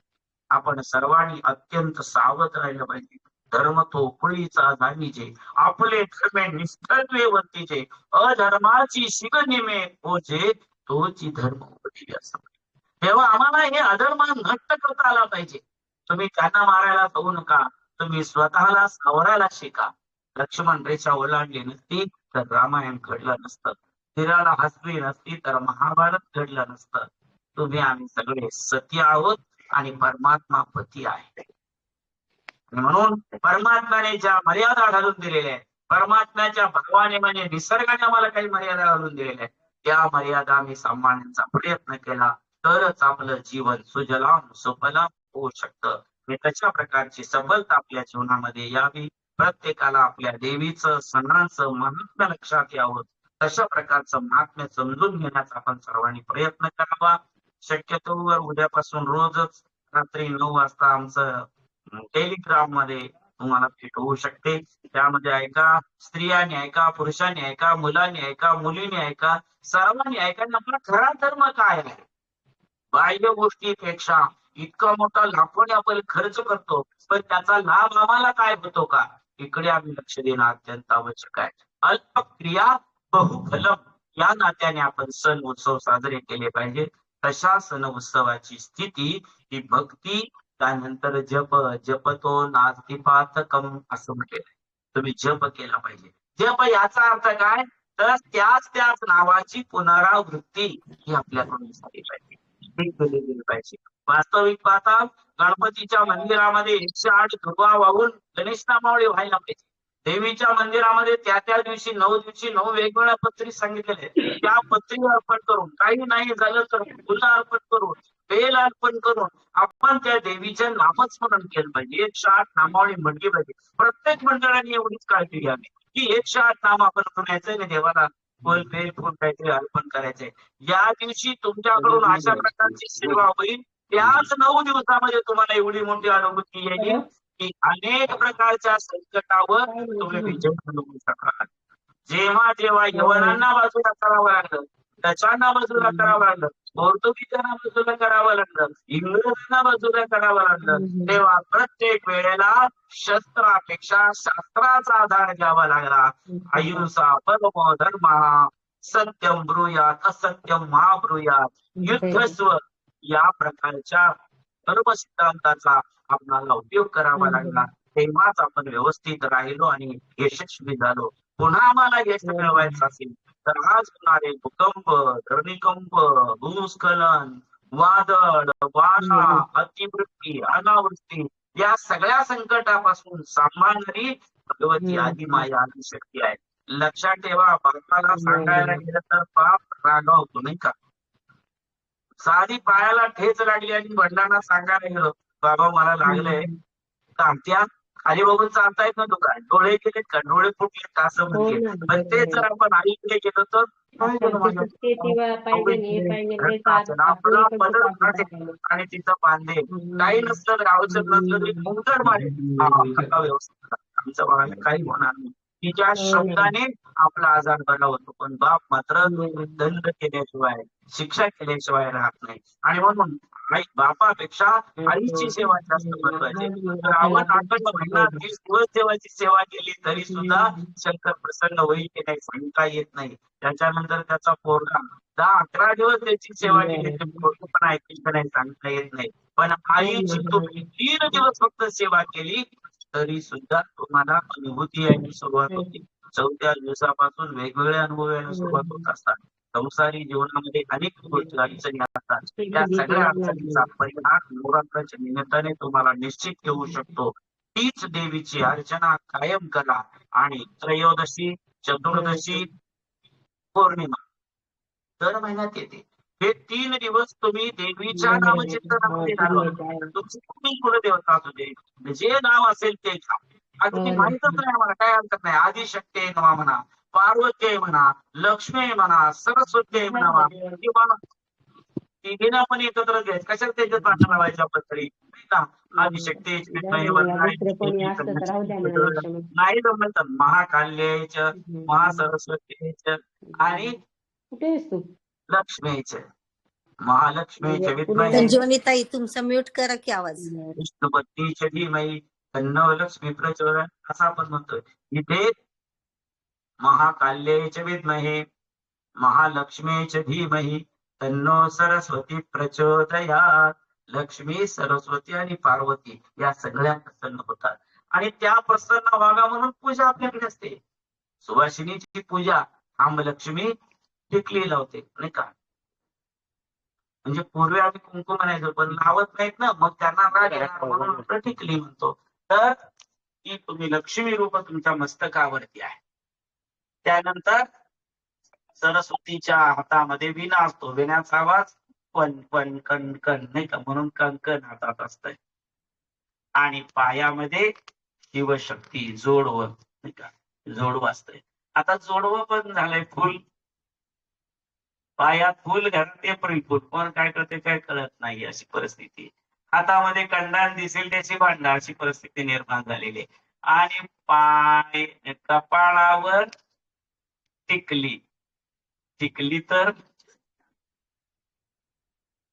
आपण सर्वांनी अत्यंत सावध राहिलं पाहिजे. धर्म तो उकळीचा जाणीचे, आपले धर्मे निष्ठत्वे वर्तीचे, अधर्माची शिगनिमे ओझे, तोची धर्म उपदेवी असा. तेव्हा आम्हाला हे अधर्म नष्ट करता आला पाहिजे. तुम्ही त्यांना मारायला जाऊ नका, तुम्ही स्वतःला सावरायला शिका. लक्ष्मण रेषा ओलांडली नसती तर रामायण घडलं नसतं, तीराला हसली नसती तर महाभारत घडलं नसतं. तुम्ही आम्ही सगळे सत्य आहोत आणि परमात्मा पती आहे. म्हणून परमात्म्याने ज्या मर्यादा घालून दिलेल्या आहेत, परमात्म्याच्या भगवाने म्हणजे निसर्गाने आम्हाला काही मर्यादा घालून दिलेल्या आहेत, त्या मर्यादा आम्ही सांभाळण्याचा प्रयत्न केला तरच आपलं जीवन सुजलाम सुफलाम होऊ शकतं. मी तशा प्रकारची सबलता आपल्या जीवनामध्ये यावी. प्रत्येकाला आपल्या देवीचं सणांचं महात्म्य लक्षात यावं, तशा प्रकारचं महात्म्य समजून घेण्याचा आपण सर्वांनी प्रयत्न करावा. शक्यतोवर उद्यापासून रोजच रात्री 9 वाजता आमचं टेलिग्राम मध्ये तुम्हाला भेट होऊ शकते. त्यामध्ये ऐका, स्त्रियांनी ऐका, पुरुषांनी ऐका, मुलांनी ऐका, मुलींनी ऐका, सर्वांनी ऐका. आपला खरा धर्म काय आहे? बाह्य गोष्टीपेक्षा इतका मोठा लाखोने आपण खर्च करतो, पण त्याचा लाभ आम्हाला काय होतो का, इकडे आम्ही लक्ष देणं अत्यंत आवश्यक आहे. अल्प क्रिया बहुफलम या नात्याने आपण सण उत्सव साजरे केले पाहिजे. तशा सण उत्सवाची स्थिती ही भक्ती, त्यानंतर जप, जपतो नास्तिपातकम असं म्हटलेलं आहे. तुम्ही जप केला पाहिजे. जप याचा अर्थ काय, तर त्याच नावाची पुनरावृत्ती ही आपल्याकडून झाली पाहिजे, केली गेली पाहिजे. वास्तविक पाहता गणपतीच्या मंदिरामध्ये 108 धुवा वाहून गणेश नामावळी व्हायला पाहिजे. देवीच्या मंदिरामध्ये त्या दिवशी 9 दिवशी 9 वेगवेगळ्या पत्री सांगितलेले आहेत. त्या पत्री अर्पण करून, काही नाही झालं तर फुलं अर्पण करून, बेल अर्पण करून आपण त्या देवीचं नामस्मरण केलं पाहिजे. 108 नामावळी म्हटली पाहिजे. प्रत्येक मंडळाने एवढीच काळजी घ्यावी की 108 नाम आपण म्हणायचंय ना देवाला, फुल बेल फुल काहीतरी अर्पण करायचंय. या दिवशी तुमच्याकडून अशा प्रकारची सेवा होईल, त्याच 9 दिवसामध्ये तुम्हाला एवढी मोठी अनुभूती येईल की अनेक प्रकारच्या संकटावर तुम्ही विजय मिळवू शकाल. जेव्हा जेव्हा यवनांना बाजूला करावं लागलं, डचांना बाजूला करावं लागलं, पोर्तुगीजांना बाजूला करावं लागलं, इंग्रजांना बाजूला करावं लागलं, तेव्हा प्रत्येक वेळेला शस्त्रापेक्षा शास्त्राचा आधार घ्यावा लागला. अहिंसा परमो धर्म, सत्यम ब्रूयात असत्यम मा ब्रूयात, युद्धस्व या प्रकारच्या सर्व सिद्धांताचा आपल्याला उपयोग करावा लागला. तेव्हाच आपण व्यवस्थित राहिलो आणि यशस्वी झालो. पुन्हा आम्हाला यश मिळवायचं असेल तर आज होणारे भूकंप, धरणीकंप, भूस्खलन, वादळ, वारा, अतिवृष्टी, अनावृष्टी या सगळ्या संकटापासून सांभाळणारी भगवती आदिमाया आदिशक्ती आहे. लक्षात ठेवा, बापाला सांगायला गेलं तर बाप रागावतो नाही का. साधी पायाला ठेच लागली आणि वडिलांना सांगायला गेलो, बाबा मला लागलंय, त्या खाली बघून चालता येत नव्हतं का, डोळे गेलेत का, डोळे फुटलेत का, असं म्हणते. पण ते जर आपण आईकडे गेलो तर आपला पदर काढेल आणि तिथं बांधेल. काही नसलं तर औषध नसलं तरी कुंकर मारेल. व्यवस्थित आमच्या बाळाला काही होणार नाही. तिच्या शब्दाने आपला आजार बरा होतो. पण बाप मात्र दंड केल्याशिवाय, शिक्षा केल्याशिवाय राहत नाही. आणि म्हणून आई बापापेक्षा आईची सेवा जास्त महत्वाची. तर आपण 8 महिना 30 दिवस देवाची सेवा केली तरी सुद्धा शंकर प्रसन्न होईल की नाही सांगता येत नाही. त्याच्यानंतर त्याचा पोरगा 10-11 दिवस त्याची सेवा केली तरी पोरग पण ऐकली की नाही सांगता येत नाही. पण आईची तुम्ही 3 दिवस फक्त सेवा केली तरी सुद्धा तुम्हाला अनुभूती यायला सुरुवात होते. 4थ्या दिवसापासून वेगवेगळे अनुभव यायला सुरुवात होत असतात. संसारी जीवनामध्ये अनेक गोष्टी अडचणी असतात. त्या सगळ्या अडचणींचा परिणाम नवरात्राच्या निमित्ताने तुम्हाला निश्चित येऊ शकतो. तीच देवीची अर्चना कायम करा आणि त्रयोदशी, चतुर्दशी, पौर्णिमा दर महिन्यात येते. हे 3 दिवस तुम्ही देवीच्या नामचिंतनामध्ये घालवा. तुमची कुठली कुलदेवता असू दे, जे नाव असेल ते घ्या. अगदी माहितच नाही आम्हाला, काय हरकत नाही. आदिशक्ती नवा म्हणा, पार्वती म्हणा, लक्ष्मी म्हणा, सरस्वती म्हणा, किंवा तिघींना पण एकत्र घ्यायचं. कशाला त्याच्यात भांडण लावायच्या पत्तरी नाही का. आदिशक्ती नाही जमलं तर महाकाल्यच, महासरस्वतीच आणि लक्ष्मीच. महालक्ष्मीचे विद्महे संजीवनी ताई तुमचा म्यूट करा की आवाज. विष्णुपत्नीचे धीमहि तन्नो लक्ष्मी प्रचोदयात् असं आपण म्हणतोय. इथे महाकाल्येचे विद्महे महालक्ष्मीचे धीमहि तन्नो सरस्वती प्रचोदयात्. लक्ष्मी, सरस्वती आणि पार्वती या सगळ्या प्रसन्न होतात आणि त्या प्रसन्न व्हाव्या म्हणून पूजा आपल्याकडे असते. सुवासिनीची पूजा लक्ष्मी टिकली लावते नाही का. म्हणजे पूर्वी आम्ही कुंकू म्हणायचो पण लावत नाहीत ना, मग त्यांना राग येणार म्हणून आपण टिकली म्हणतो. तर ती तुम्ही लक्ष्मी रूप तुमच्या मस्तकावरती आहे. त्यानंतर सरस्वतीच्या हातामध्ये विणा असतो. विण्याचा आवाज पण पण कण कण नाही का, म्हणून कंकण हातात असतंय. आणि पायामध्ये शिवशक्ती जोडवं नाही का, जोडवं असतंय. आता जोडवं पण झालंय फुल. पायात फुल घालून एप्रिल फुल, कोण काय करते काय कळत नाही अशी परिस्थिती. हातामध्ये कंडान दिसेल त्याची भांडा अशी परिस्थिती निर्माण झालेली. आणि पाय कपाळावर टिकली. टिकली तर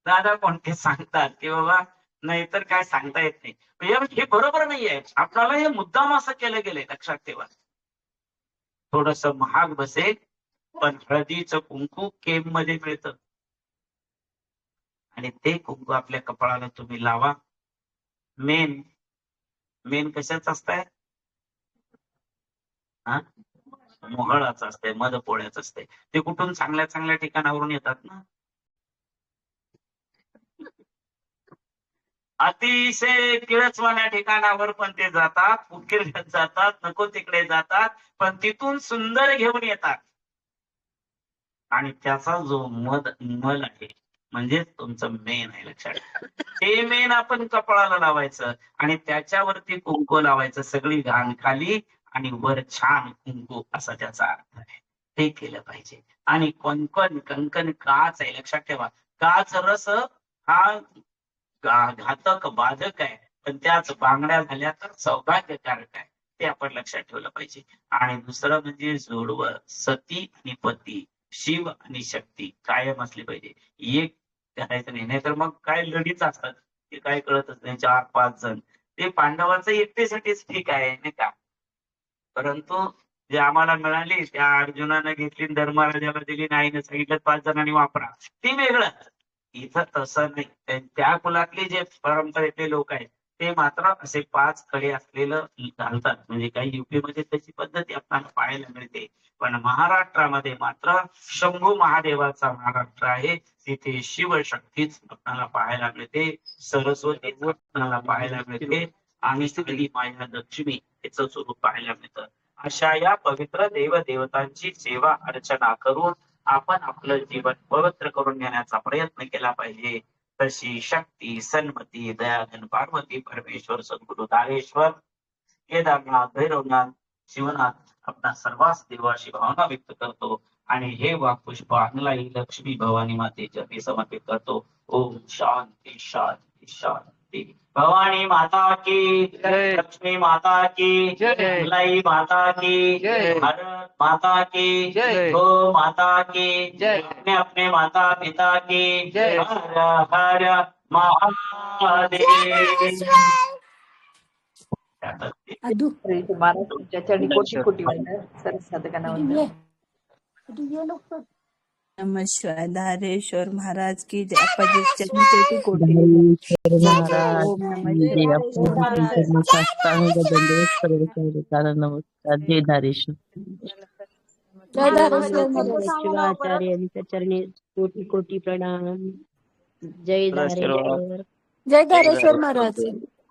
दादा कोणते सांगतात की बाबा नाहीतर काय सांगता येत नाही. हे बरोबर नाहीये. आपल्याला हे मुद्दाम असं केलं गेलंय, लक्षात ठेवा. थोडस महाग बसेल पण हळदीचं कुंकू केम मध्ये मिळतं आणि ते कुंकू आपल्या कपाळाला तुम्ही लावा. मेन मेन कशाच असतंय, मोहळाचं असतंय, मधपोळ्याचं असतंय. ते कुठून चांगल्या चांगल्या ठिकाणावरून येतात ना. अतिशय किळसवाण्या ठिकाणावर पण ते जातात, उकिरड्यात जातात, नको तिकडे जातात, पण तिथून सुंदर घेऊन येतात. आणि त्याचा जो मल आहे म्हणजे तुमचं मेन आहे. लक्षात ते मेन आपण कपाळाला लावायचं आणि त्याच्यावरती कुंकू लावायचं. सगळी घाण खाली आणि वर छान कुंकू असा त्याचा अर्थ आहे. ते केलं पाहिजे. आणि कंकण कंकण काच आहे, लक्षात ठेवा. काच रस हा घातक बाधक आहे, पण त्याच बांगड्या झाल्या तर सौभाग्यकारक आहे. ते आपण लक्षात ठेवलं पाहिजे. आणि दुसरं म्हणजे जोडवं सती आणि पती, शिव आणि शक्ती कायम असली पाहिजे. एक करायचं नाही, नाहीतर मग काय लढीच असतात ते काय कळतच नाही. 4-5 जण ते पांडवांचं एकटेसाठीच ठीक आहे नाही का. परंतु जे आम्हाला मिळाली त्या अर्जुनानं घेतली, धर्मराजाला दिली, नाहीने सांगितलं 5 जणांनी वापरा, ते वेगळं. इथं तसं नाही. त्या कुलातले जे परंपरेतले लोक आहेत ते मात्र असे 5 कडे असलेलं घालतात. म्हणजे काही युपी मध्ये तशी पद्धती आपल्याला पाहायला मिळते, पण महाराष्ट्रामध्ये मात्र शंभू महादेवाचा महाराष्ट्र आहे. तिथे शिवशक्तीच आपल्याला पाहायला मिळते, सरस्वती आपल्याला पाहायला मिळते आणि स्त्री माया लक्ष्मी याचं स्वरूप पाहायला मिळतं. अशा या पवित्र देवदेवतांची सेवा अर्चना करून आपण आपलं जीवन पवित्र करून घेण्याचा प्रयत्न केला पाहिजे. तशी शक्ती, सन्मती, दयाधन, पार्वती, परमेश्वर, सद्गुरु दारेश्वर, केदारनाथ, भैरवनाथ, शिवनाथ आपल्या सर्वांस देवाशी भावना व्यक्त करतो आणि हे वाक्पुष्प आणलाही लक्ष्मी भवानी मातेच्या मी समर्पित करतो. ओम शांती शांती शांती. भवानी माता की जय. लक्ष्मी माता की जय. लाई माता की जय. भारत माता की जय. गो माता की जय. अपने अपने माता पिता की जय. हर हर महादेव. अदू महाराष्ट्राच्या चरणी कोटी कोटी वंदन. सर्व साधकांना वंदन. नमस्कार. धारेश्वर महाराज की जय. अप्पाजी चरणी कोटी कोटी धारेश्वर महाराज ओम नमः की जय. शिवाय. अप्पाजी चरणी साष्टांग दंडवत सर्व साधकांना नमस्कार. जय धारेश्वर. जय धारेश्वर महाराज. शिवाचार्य यांच्या चरणी कोटी कोटी प्रणाम. जय धारेश्वर. जय धारेश्वर महाराज.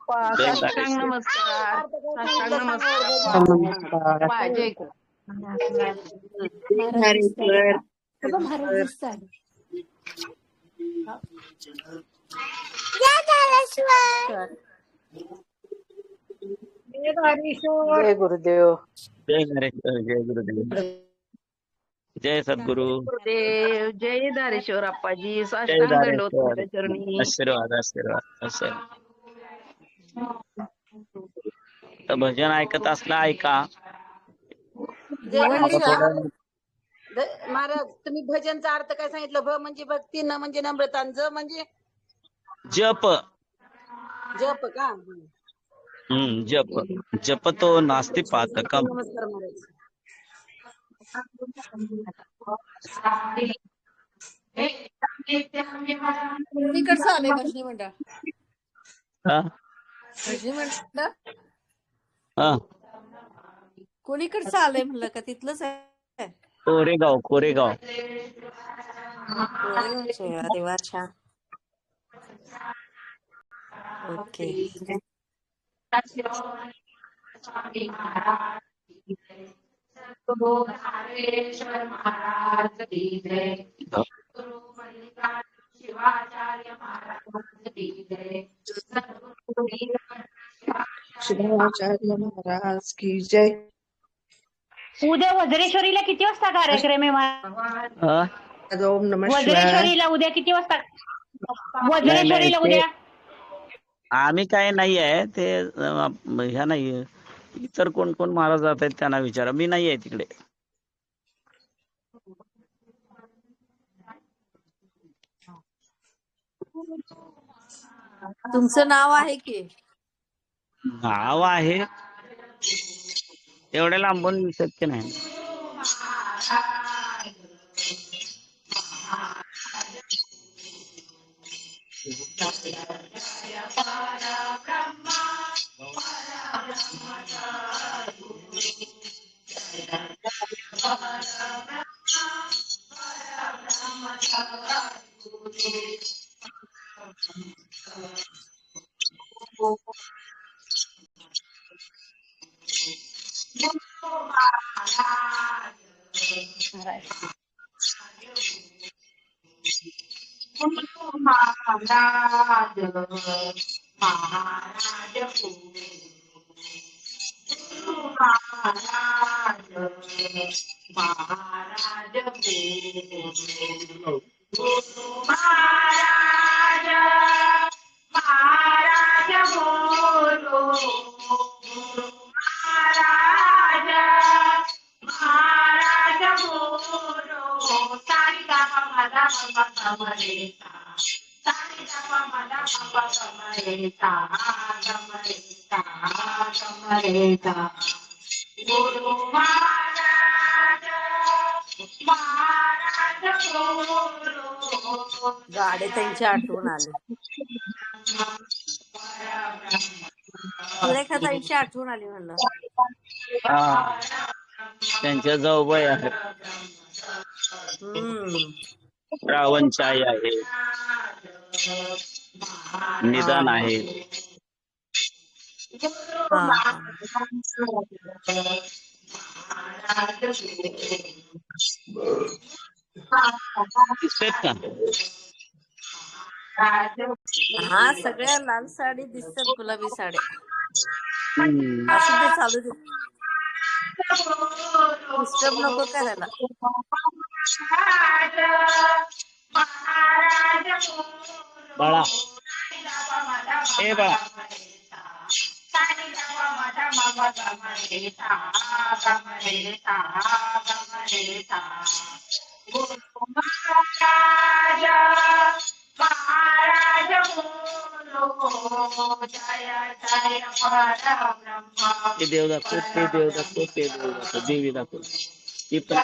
साष्टांग नमस्कार. साष्टांग नमस्कार. नमस्कार. जय धारेश्वर. महाराज जय गुरुदेव. जय नरेश्वर. जय गुरुदेव. जय सद्गुरु. गुरुदेव. जय धारेश्वर अप्पाजी. जय साष्टांग दंडवत धारेश्वर. तुमच्या चरणी. आशीर्वाद आशीर्वाद आशीर्वाद. तर भजन ऐकत असला ऐका. आता थोडं महाराज तुम्ही भजनचा अर्थ काय सांगितलं? भ म्हणजे भक्ती, न म्हणजे नम्रता, ज म्हणजे जप. जप का? जप. जप तो नास्ति पातकम. नमस्कार महाराज. इकडचं आलंय भजनी मंडळ. हा? भजनी मंडळ हा. कोणीकडचं आलंय म्हणलं का? तिथलंच आहे. कोरेगाव कोरेगाव. अरे वा, छान. ओके. शिवाचार्य महाराज की जय. उद्या वज्रेश्वरीला किती वाजता कार्यक्रम आहे हा? ओम नमः शिवाय. वज्रेश्वरीला उद्या किती वाजता? वज्रेश्वरीला ते- उद्या आम्ही काय नाही आहे ते ह्या नाही, इतर कोण कोण महाराज जात आहेत त्यांना विचारा. मी नाही आहे तिकडे. तुमचं नाव आहे की? नाव आहे, एवढ्या लांबून शक्य नाही. गाडे त्यांची आठवण आली. सुरेखाताईची आठवण आली म्हणलं. हा त्यांच्या जाऊबाई आहेत. श्रावणची आई आहे, निदान आहे. हा हा. दिसतायत का? हा सगळ्या लाल साडी दिसतात, गुलाबी साड्या. हम्म. असू दे, चालू दे. डिस्टर्ब नको करायला. बाळा ए बाळा ते देव दाखव, ते देव दाखव, ते देव दाखव, देवी दाखव. ती पण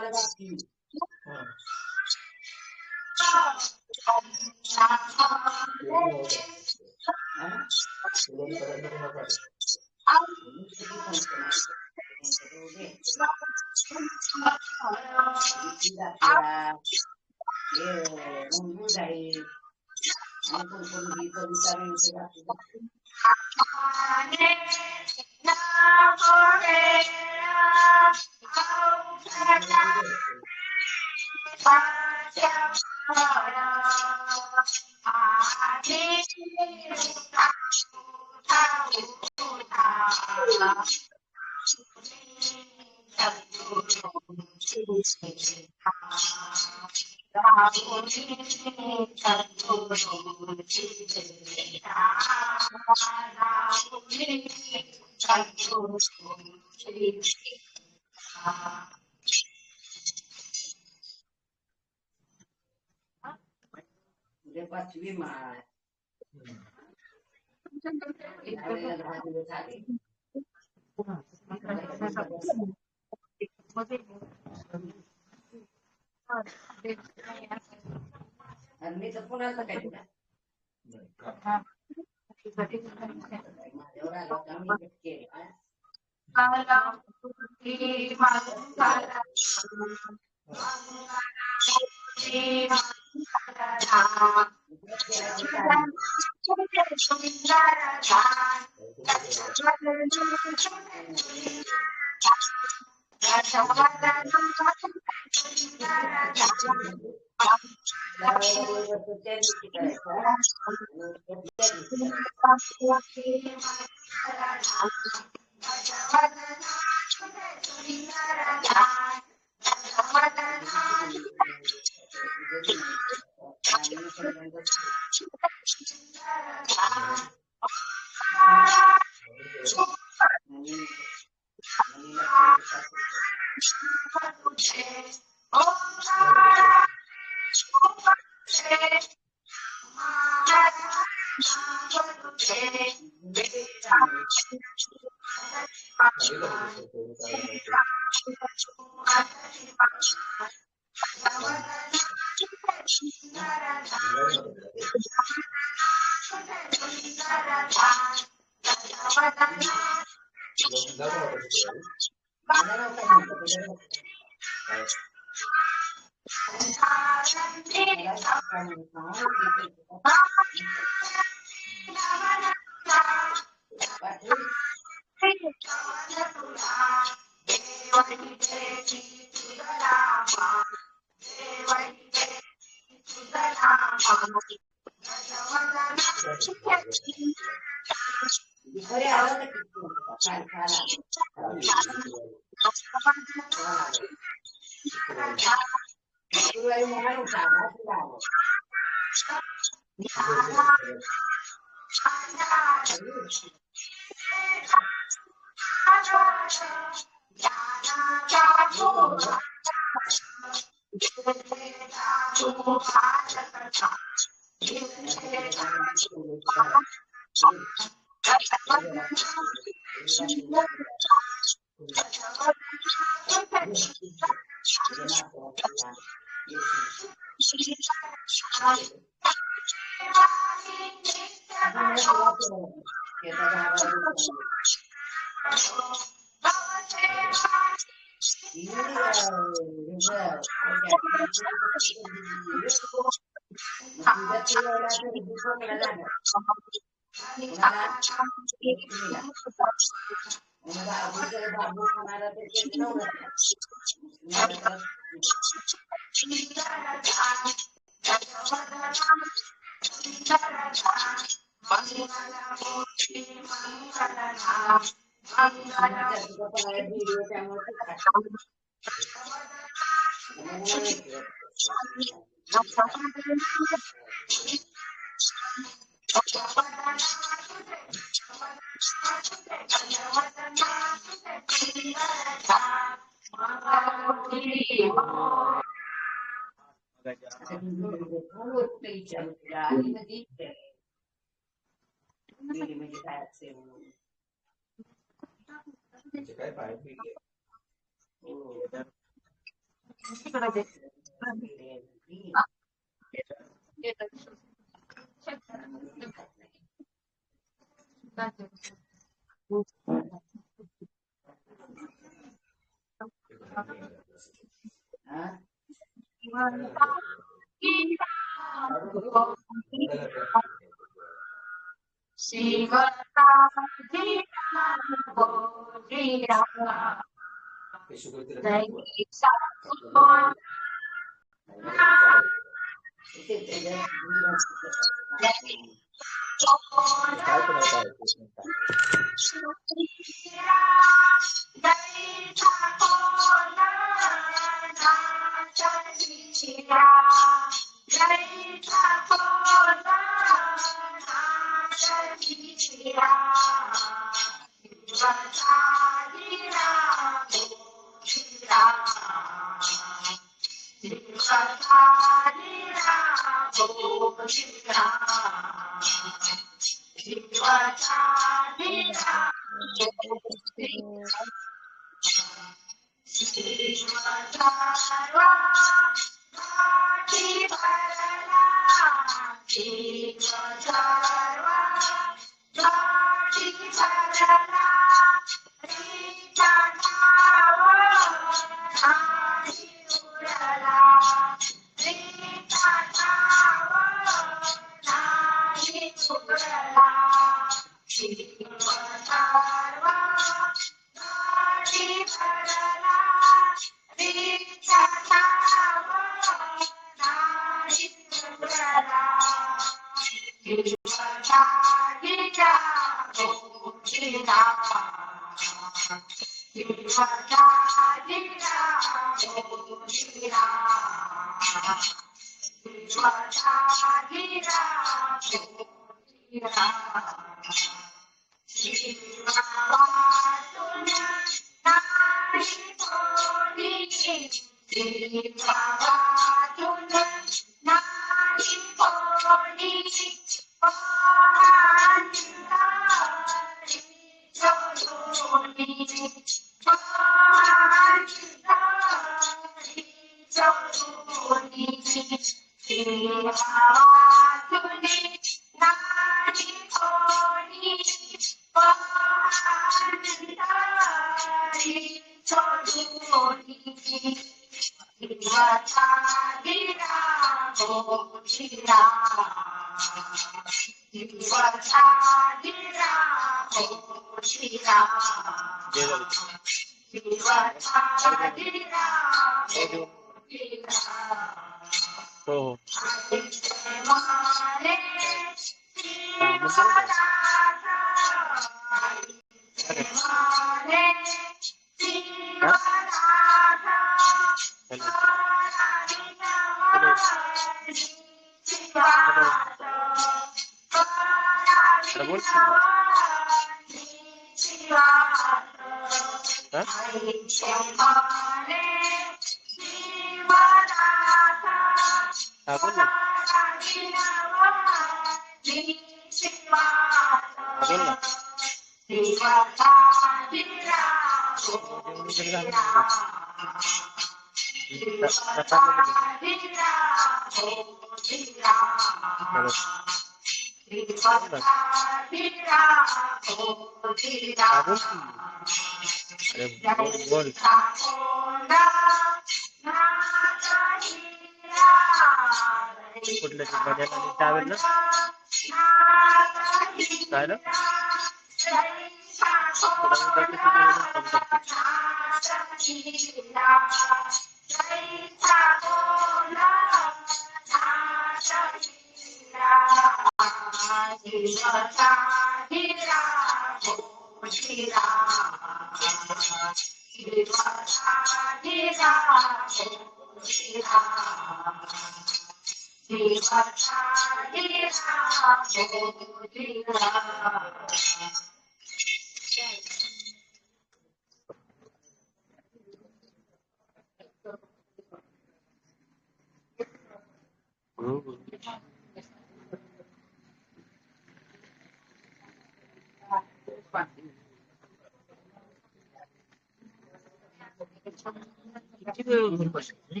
किती वेळ घेऊन बसले?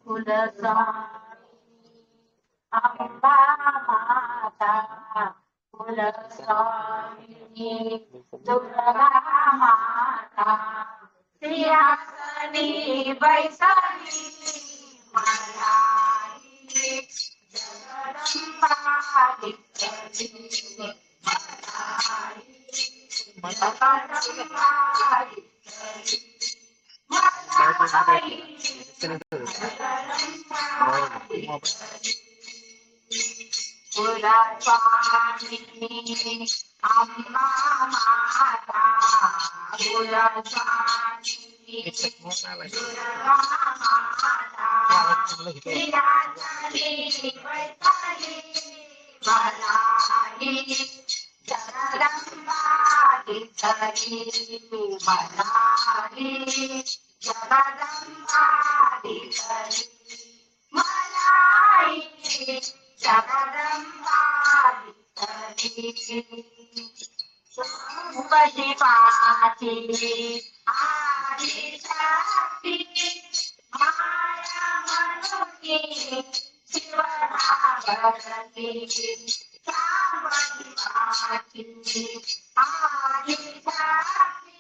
कुलस्वामिनी अंबा माता कुलस्वामिनी दुर्गा माता सिंहासनी बैसाली मलाही जगदंबा विठ्ठली मलाही जगदंबा विठ्ठली मलाही कुलस्वामिनी अंबा माता कुलस्वामिनी दुर्गा माता सिंहासनी बैसाली मलाही जगदंबा विठ्ठली मलाही जगदंबा विठ्ठली मलाही जगदंबा विठ्ठली शिवाची आदिशक्ती माया मनोनी शिवनागरती शिवाची आदिशक्ती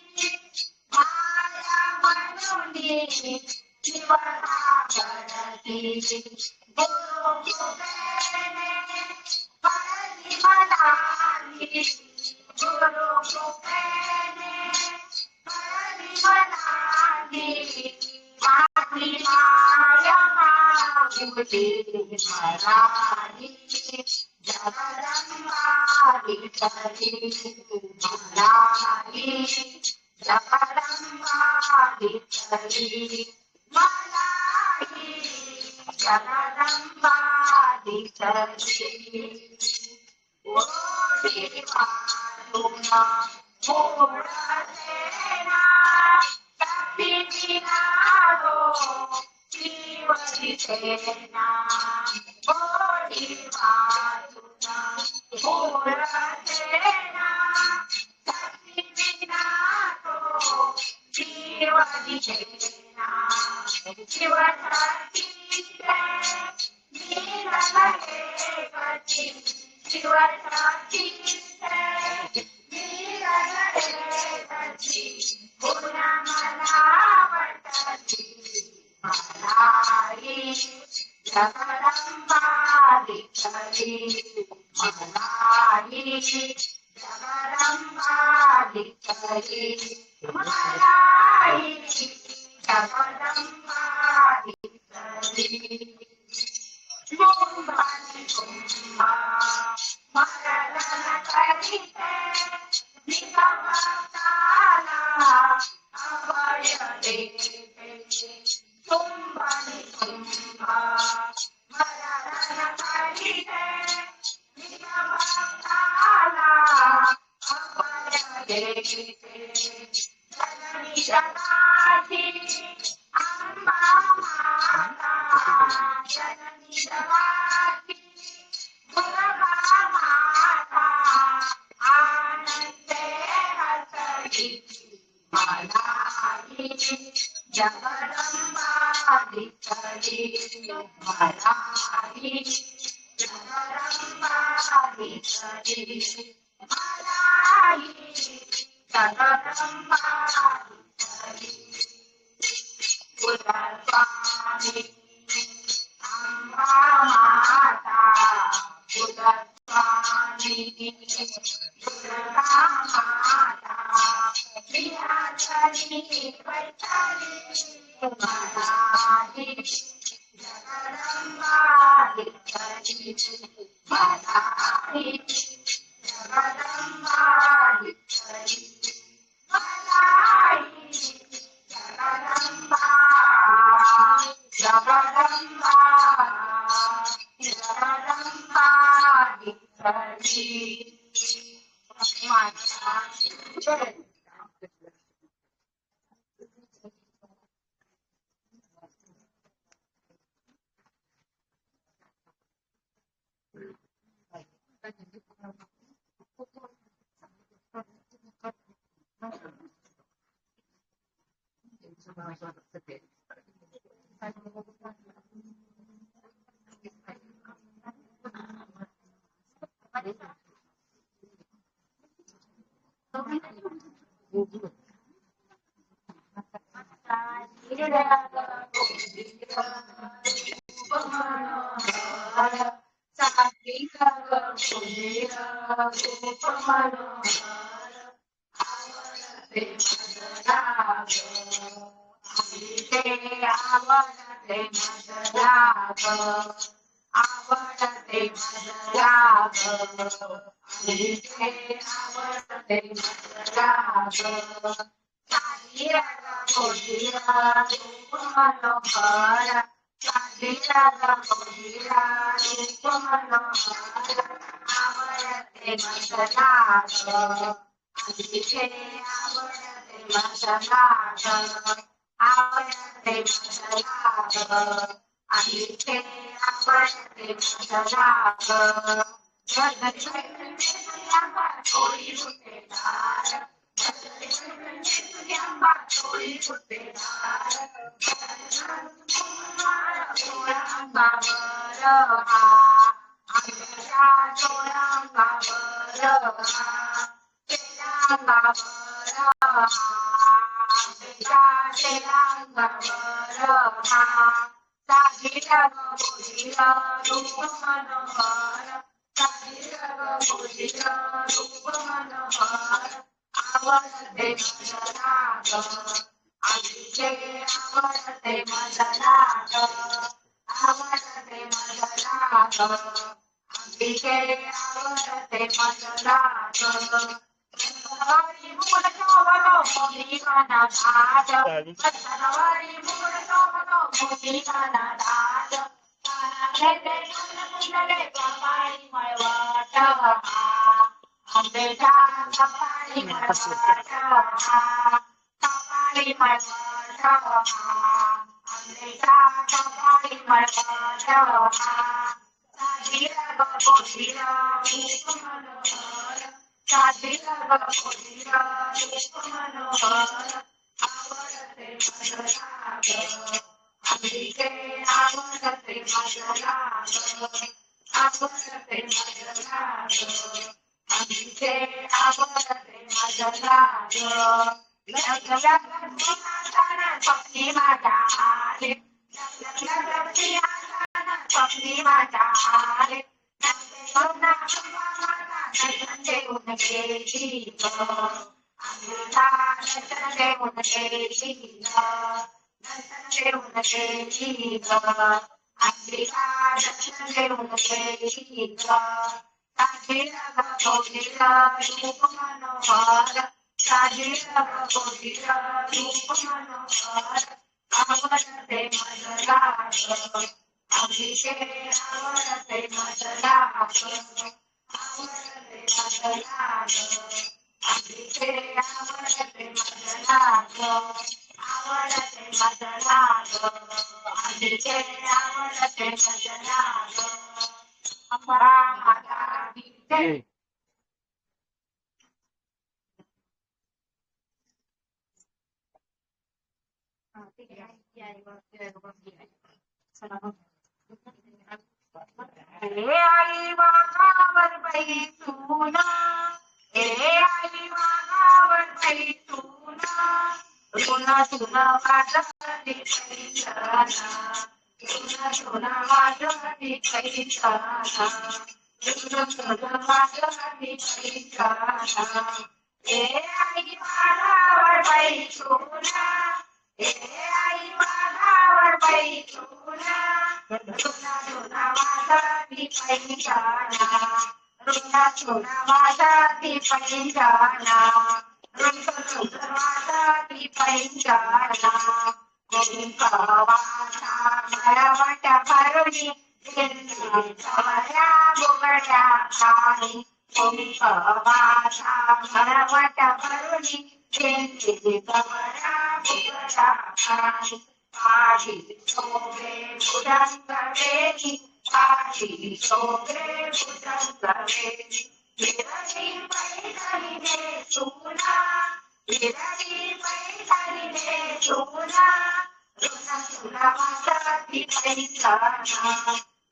माया मनोनी शिवनागरती गुरु कृपेने पडली मनाली गुरु कृपेने पडली मनाली माझी माया माऊली मराठी जगदंबा विठ्ठली मलाही जगदंबा विठ्ठली मलाही जगदंबा विठ्ठली ओढी वाळून मोडतेना तपिना हो जीवतेना ओढी वाळून मोडतेना तपिना हो जीवतेना शिवशक्ती शिवशक्ती पुन्हा मला वाटली मलाही जगदंबा विठ्ठली मलाही जगदंबा विठ्ठली मलाही जगदंबा विठ्ठली कुंभानी कुंभा मरण करीते निगमताला अभय देते कुंभानी कुंभा मरण करीते निगमताला अभय देते जननी जगाची अंबा माता जननी जगाची दुर्गा माता आनंदे हसली मलाही जगदंबा विठ्ठली मलाही जगदंबा विठ्ठली मलाही जगदंबा विठ्ठली कुलस्वामिनी अंबा माता कुलस्वामिनी दुर्गा माता सिंहासनी बैसाली मलाही जगदंबा विठ्ठली मलाही जगदंबा विठ्ठली मलाही जगदंबा जगदंबा जगदंबा विठ्ठली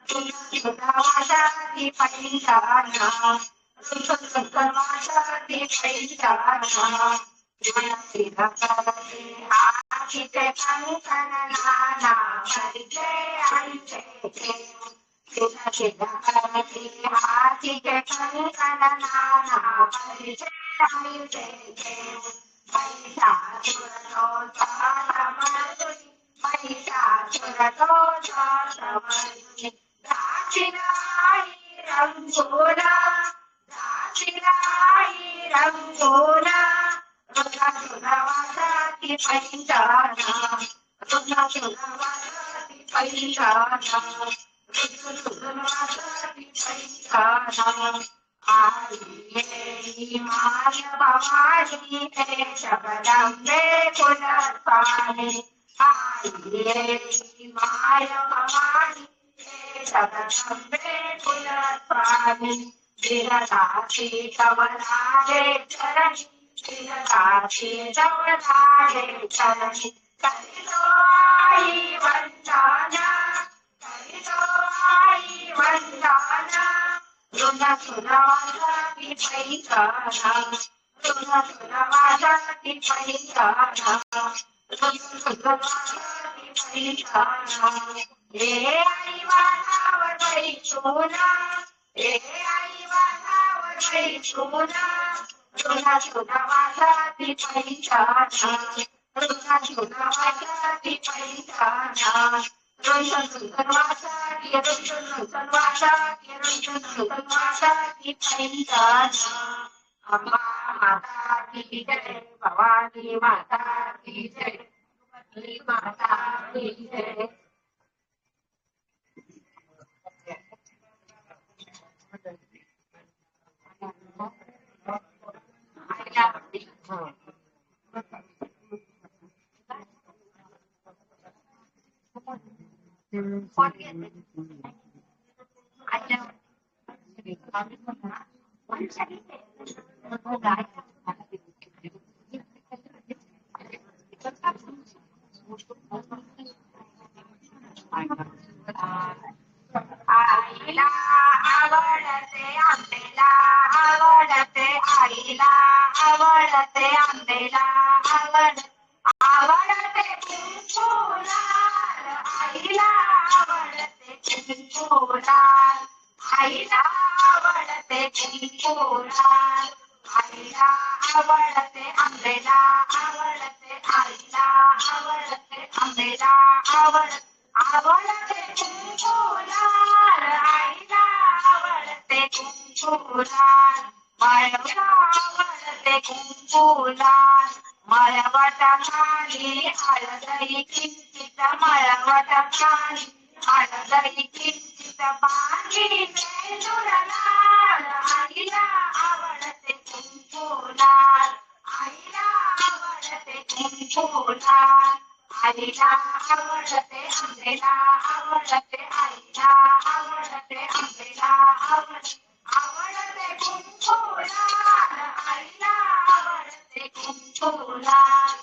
सुधावासाठी पैशाना सुखवासाठी पैशाना आईचे कंकणाना परिचय आईचे हातीचे कंकणाना परिचय आईचे महिषासुरतो समर्जुनी महिषासुरतो समर्जुनी दाक्षिणाई रंगोला रुद्रासुरवासाती पैंजाना रुद्रासुरवासाती पैंजाना रुद्रासुरवासाती पैंजाना आई येई माय भवानी हे जगदंबे कुलस्वामी आई येई माय भवानी हे जगदंबे कुलस्वामी विरदाची कवलारे चरणी विरदाची कवलारे चरणी करितो आई वंदना करितो आई वंदना ऋणसुरवासाती पैंजाना ऋणसुरवासाती पैंजाना ऋणसुरवासाती पैंजाना हे आई वाघावर पैंचोना हे आई वाघावर पैंचोना ऋणसुरवासाती पैंजाना ऋणसुरवासाती पैंजाना ऋणसुरवासाती पैंजाना अम्मा माता की जय भवानी माता की जय माता की जय आईला आवडते आंबेला आवडते आईला आवडते आंबेला आवडते कुंकुलाल आईला आवडते कुंकुलाल आईला आवडते कुंकुलाल आईला आवडते आंबेला आवडते आईला आवडते आंबेला आवडते कुंकुलाल आईला आवडते कुंकुलाल मळवला आवडते कुंकुलाल मळवटाखाली हळदही किंचित मळवटाखाली हळदही किंचित बांधी मेंदुरलाल आईला आवडते कुंकुलाल आईला आवडते कुंकुलाल आईला आवडते आंबेला आवडते आईला आवडते आंबेला आवडते कुंकुलाल आईला आवडते कुंकुलाल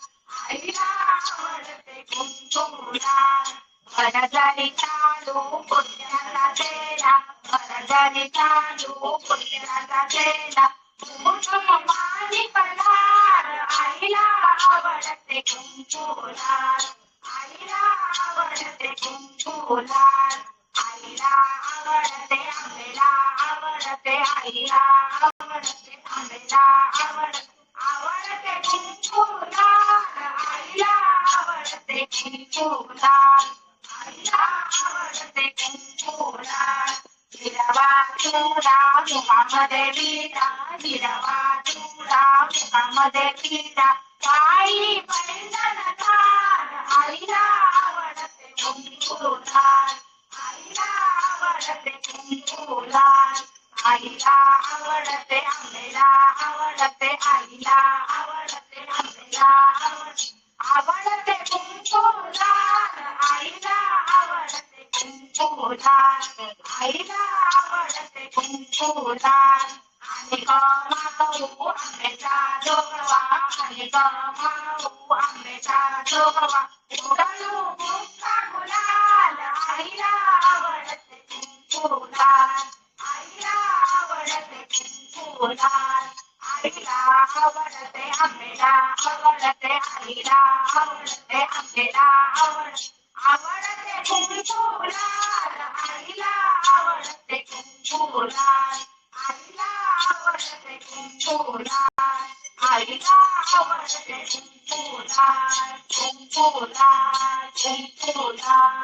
आईला आवडते कुंकुलाल भरजरी चालू पुण्याला देला भरजरी चालू पुण्याला देला पाणी पडार आईला आवडते कुंकुलाल आईला आवडते कुंकुलाल आईला आवडते आंबेला आवडते आईला आवडते आंबेला आवडते कुंकुलाल आईला आवडते कुंकुलाल आईला आवडते कुंकुलाल हिरवा चुरा मुखामध्ये विरा हिरवा चुरा मुखामध्ये विरा आई पैंजणकार आईला आवडते कुंकुलाल आईला आवडते कुंकुलाल आईला आवडते आंबेला आवडते आईला आवडते आंबेला आवडते कुंकुलाल आईला आवडते कुंकुलाल आईला आवडते कुंकुलाल आणि माऊ आंब्याचा जोगवा आणि माऊ आंब्याचा जोगवा गुलाल आईला आवडते कुंकुलाल आईला आवडते कुंकुलाल आईला आवडते आंबेला आवडते आईला आवडते आंबेला आवडते कुंकुलाल आईला आवडते कुंकुलाल आईला आवडते कुंकुलाल आईला आवडते कुंकुलाल कुंकुलाल कुंकुलाल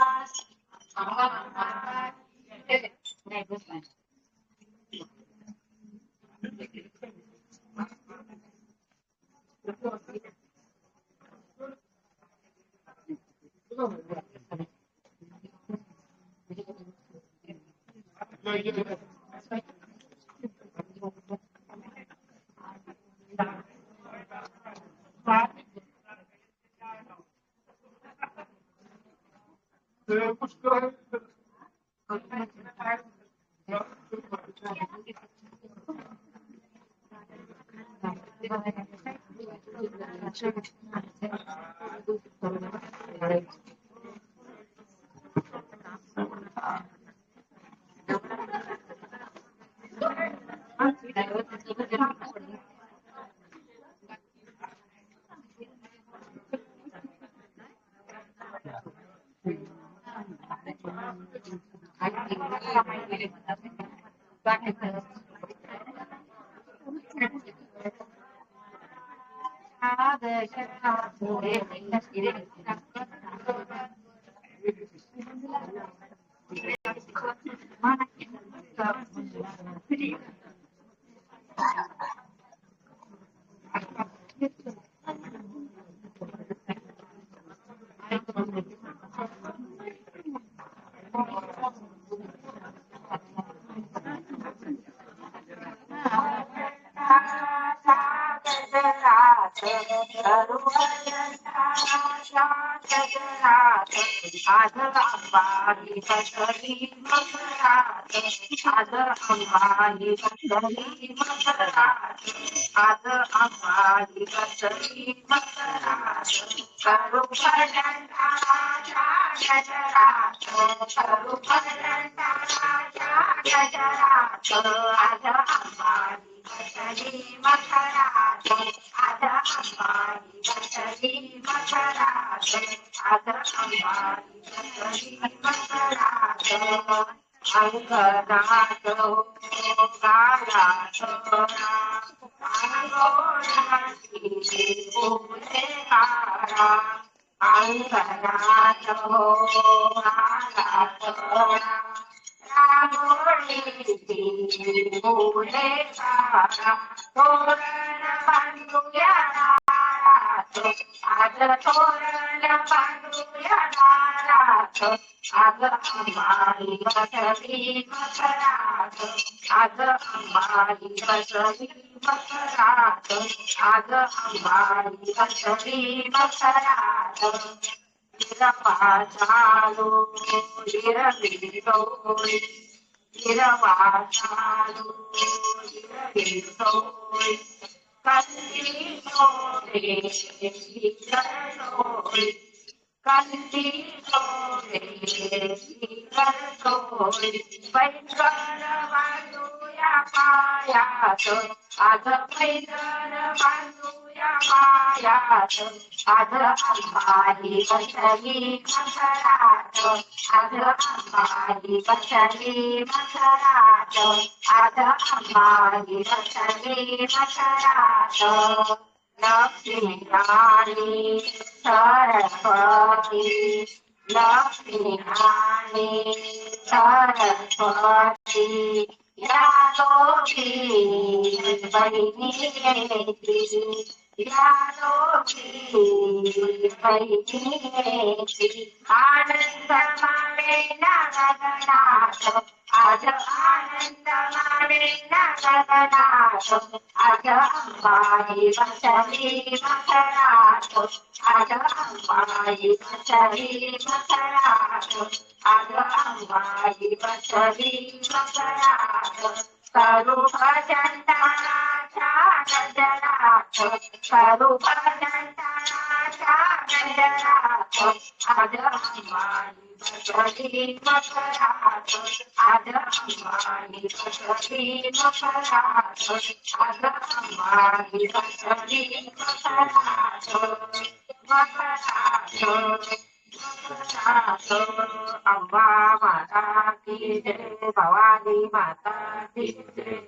अंबा माता की जय, भवानी माता की जय.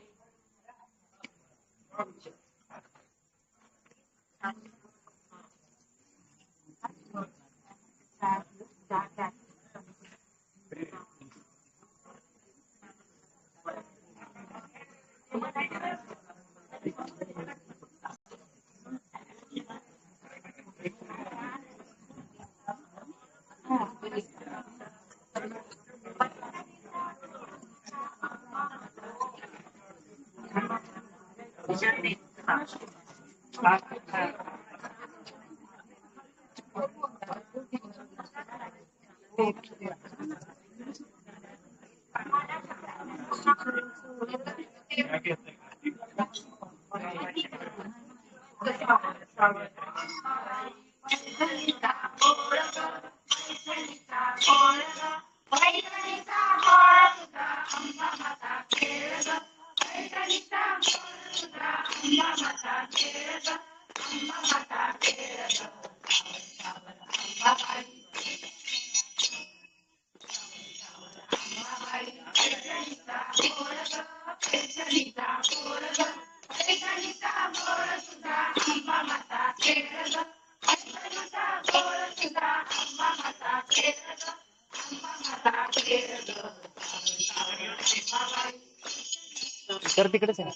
तर तिकडेच आहे.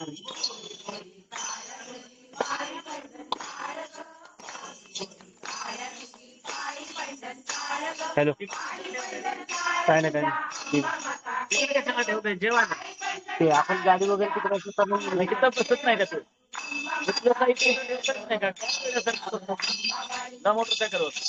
हॅलो, काय नाही जेवण ते आपण गाडी वगैरे तिकडे तिथं बसत नाही का तू नाही का मोटर काय करत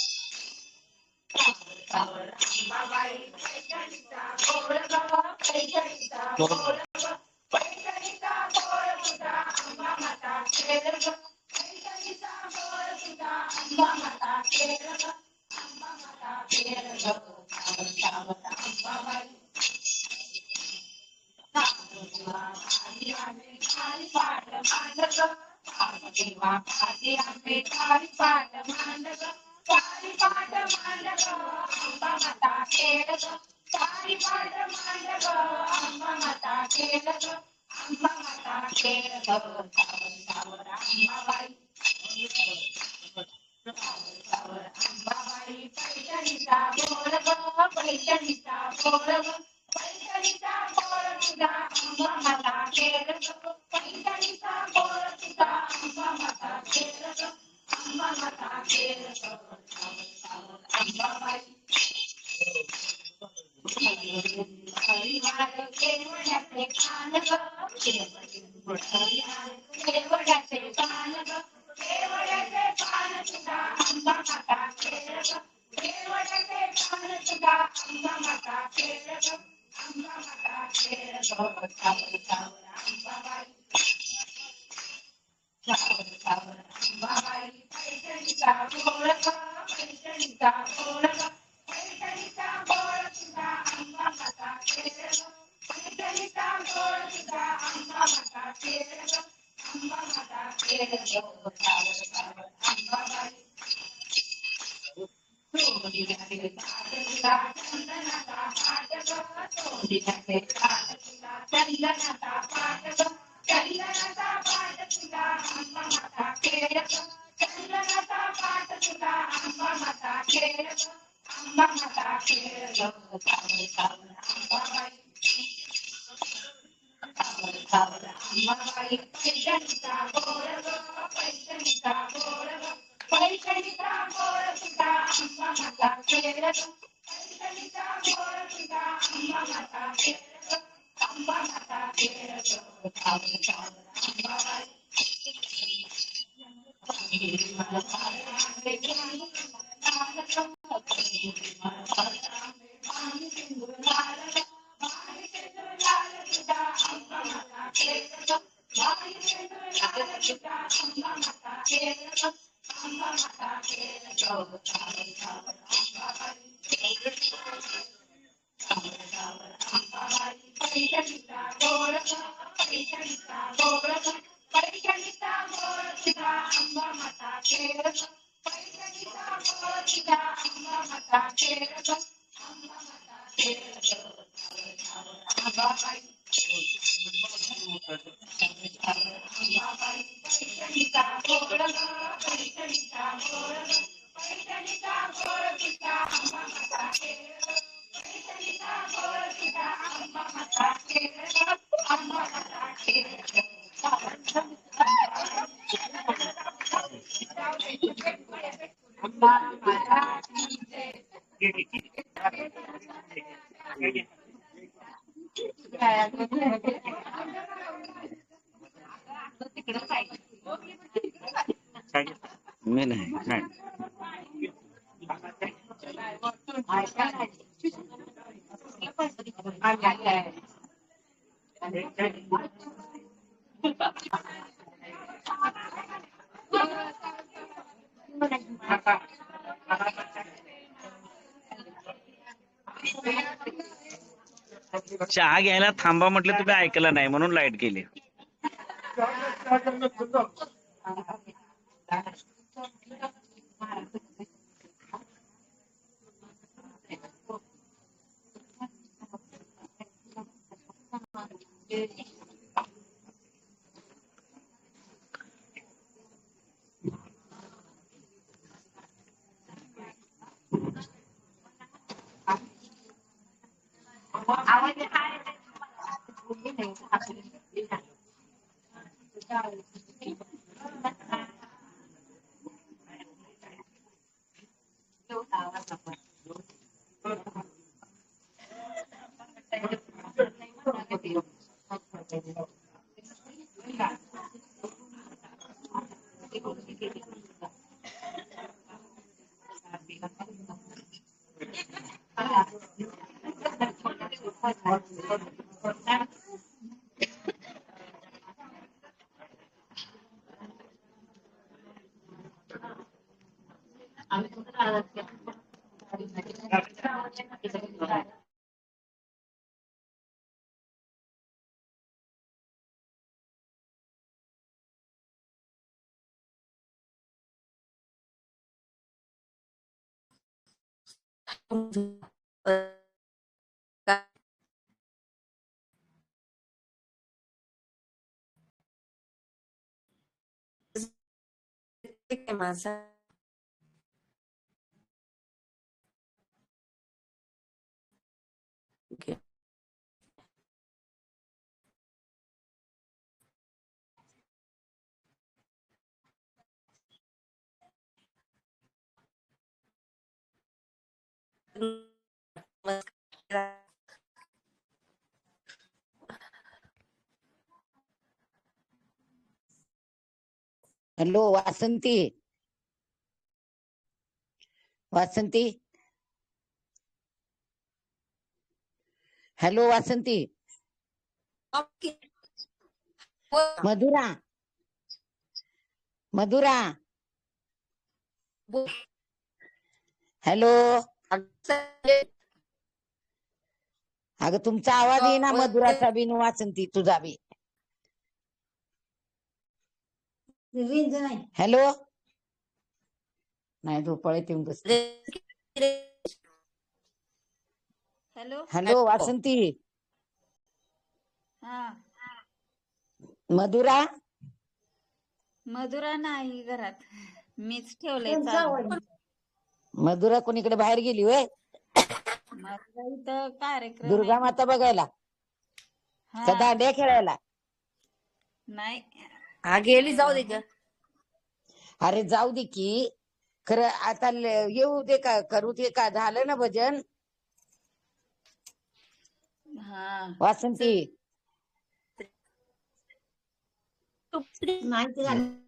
मी नाही नाही. चहा घ्यायला थांबा म्हटलं, तुम्ही ऐकलं नाही म्हणून लाईट गेली. माझा हॅलो वासंती, वासंती, हॅलो वासंती, मधुरा, मधुरा, हॅलो. अगं तुमचा आवाज येईना, मधुराचा बी न वासंती तुझा बी. हॅलो, नाही झोपाळीत येऊन बसते. हॅलो हॅलो वासंती, हा मधुरा, मधुरा नाही घरात, मीच ठेवलंय चालू. मधुरा कोणीकडे बाहेर गेली होय? माझा इथं कार्यक्रम दुर्गा आहे. माता बघायला का हा दांड्या खेळायला? नाही, हा गेली, जाऊ दे ग. अरे जाऊ दे की, खरं आता येऊ दे का, करू दे का, झालं ना भजन? हा वासंती नाही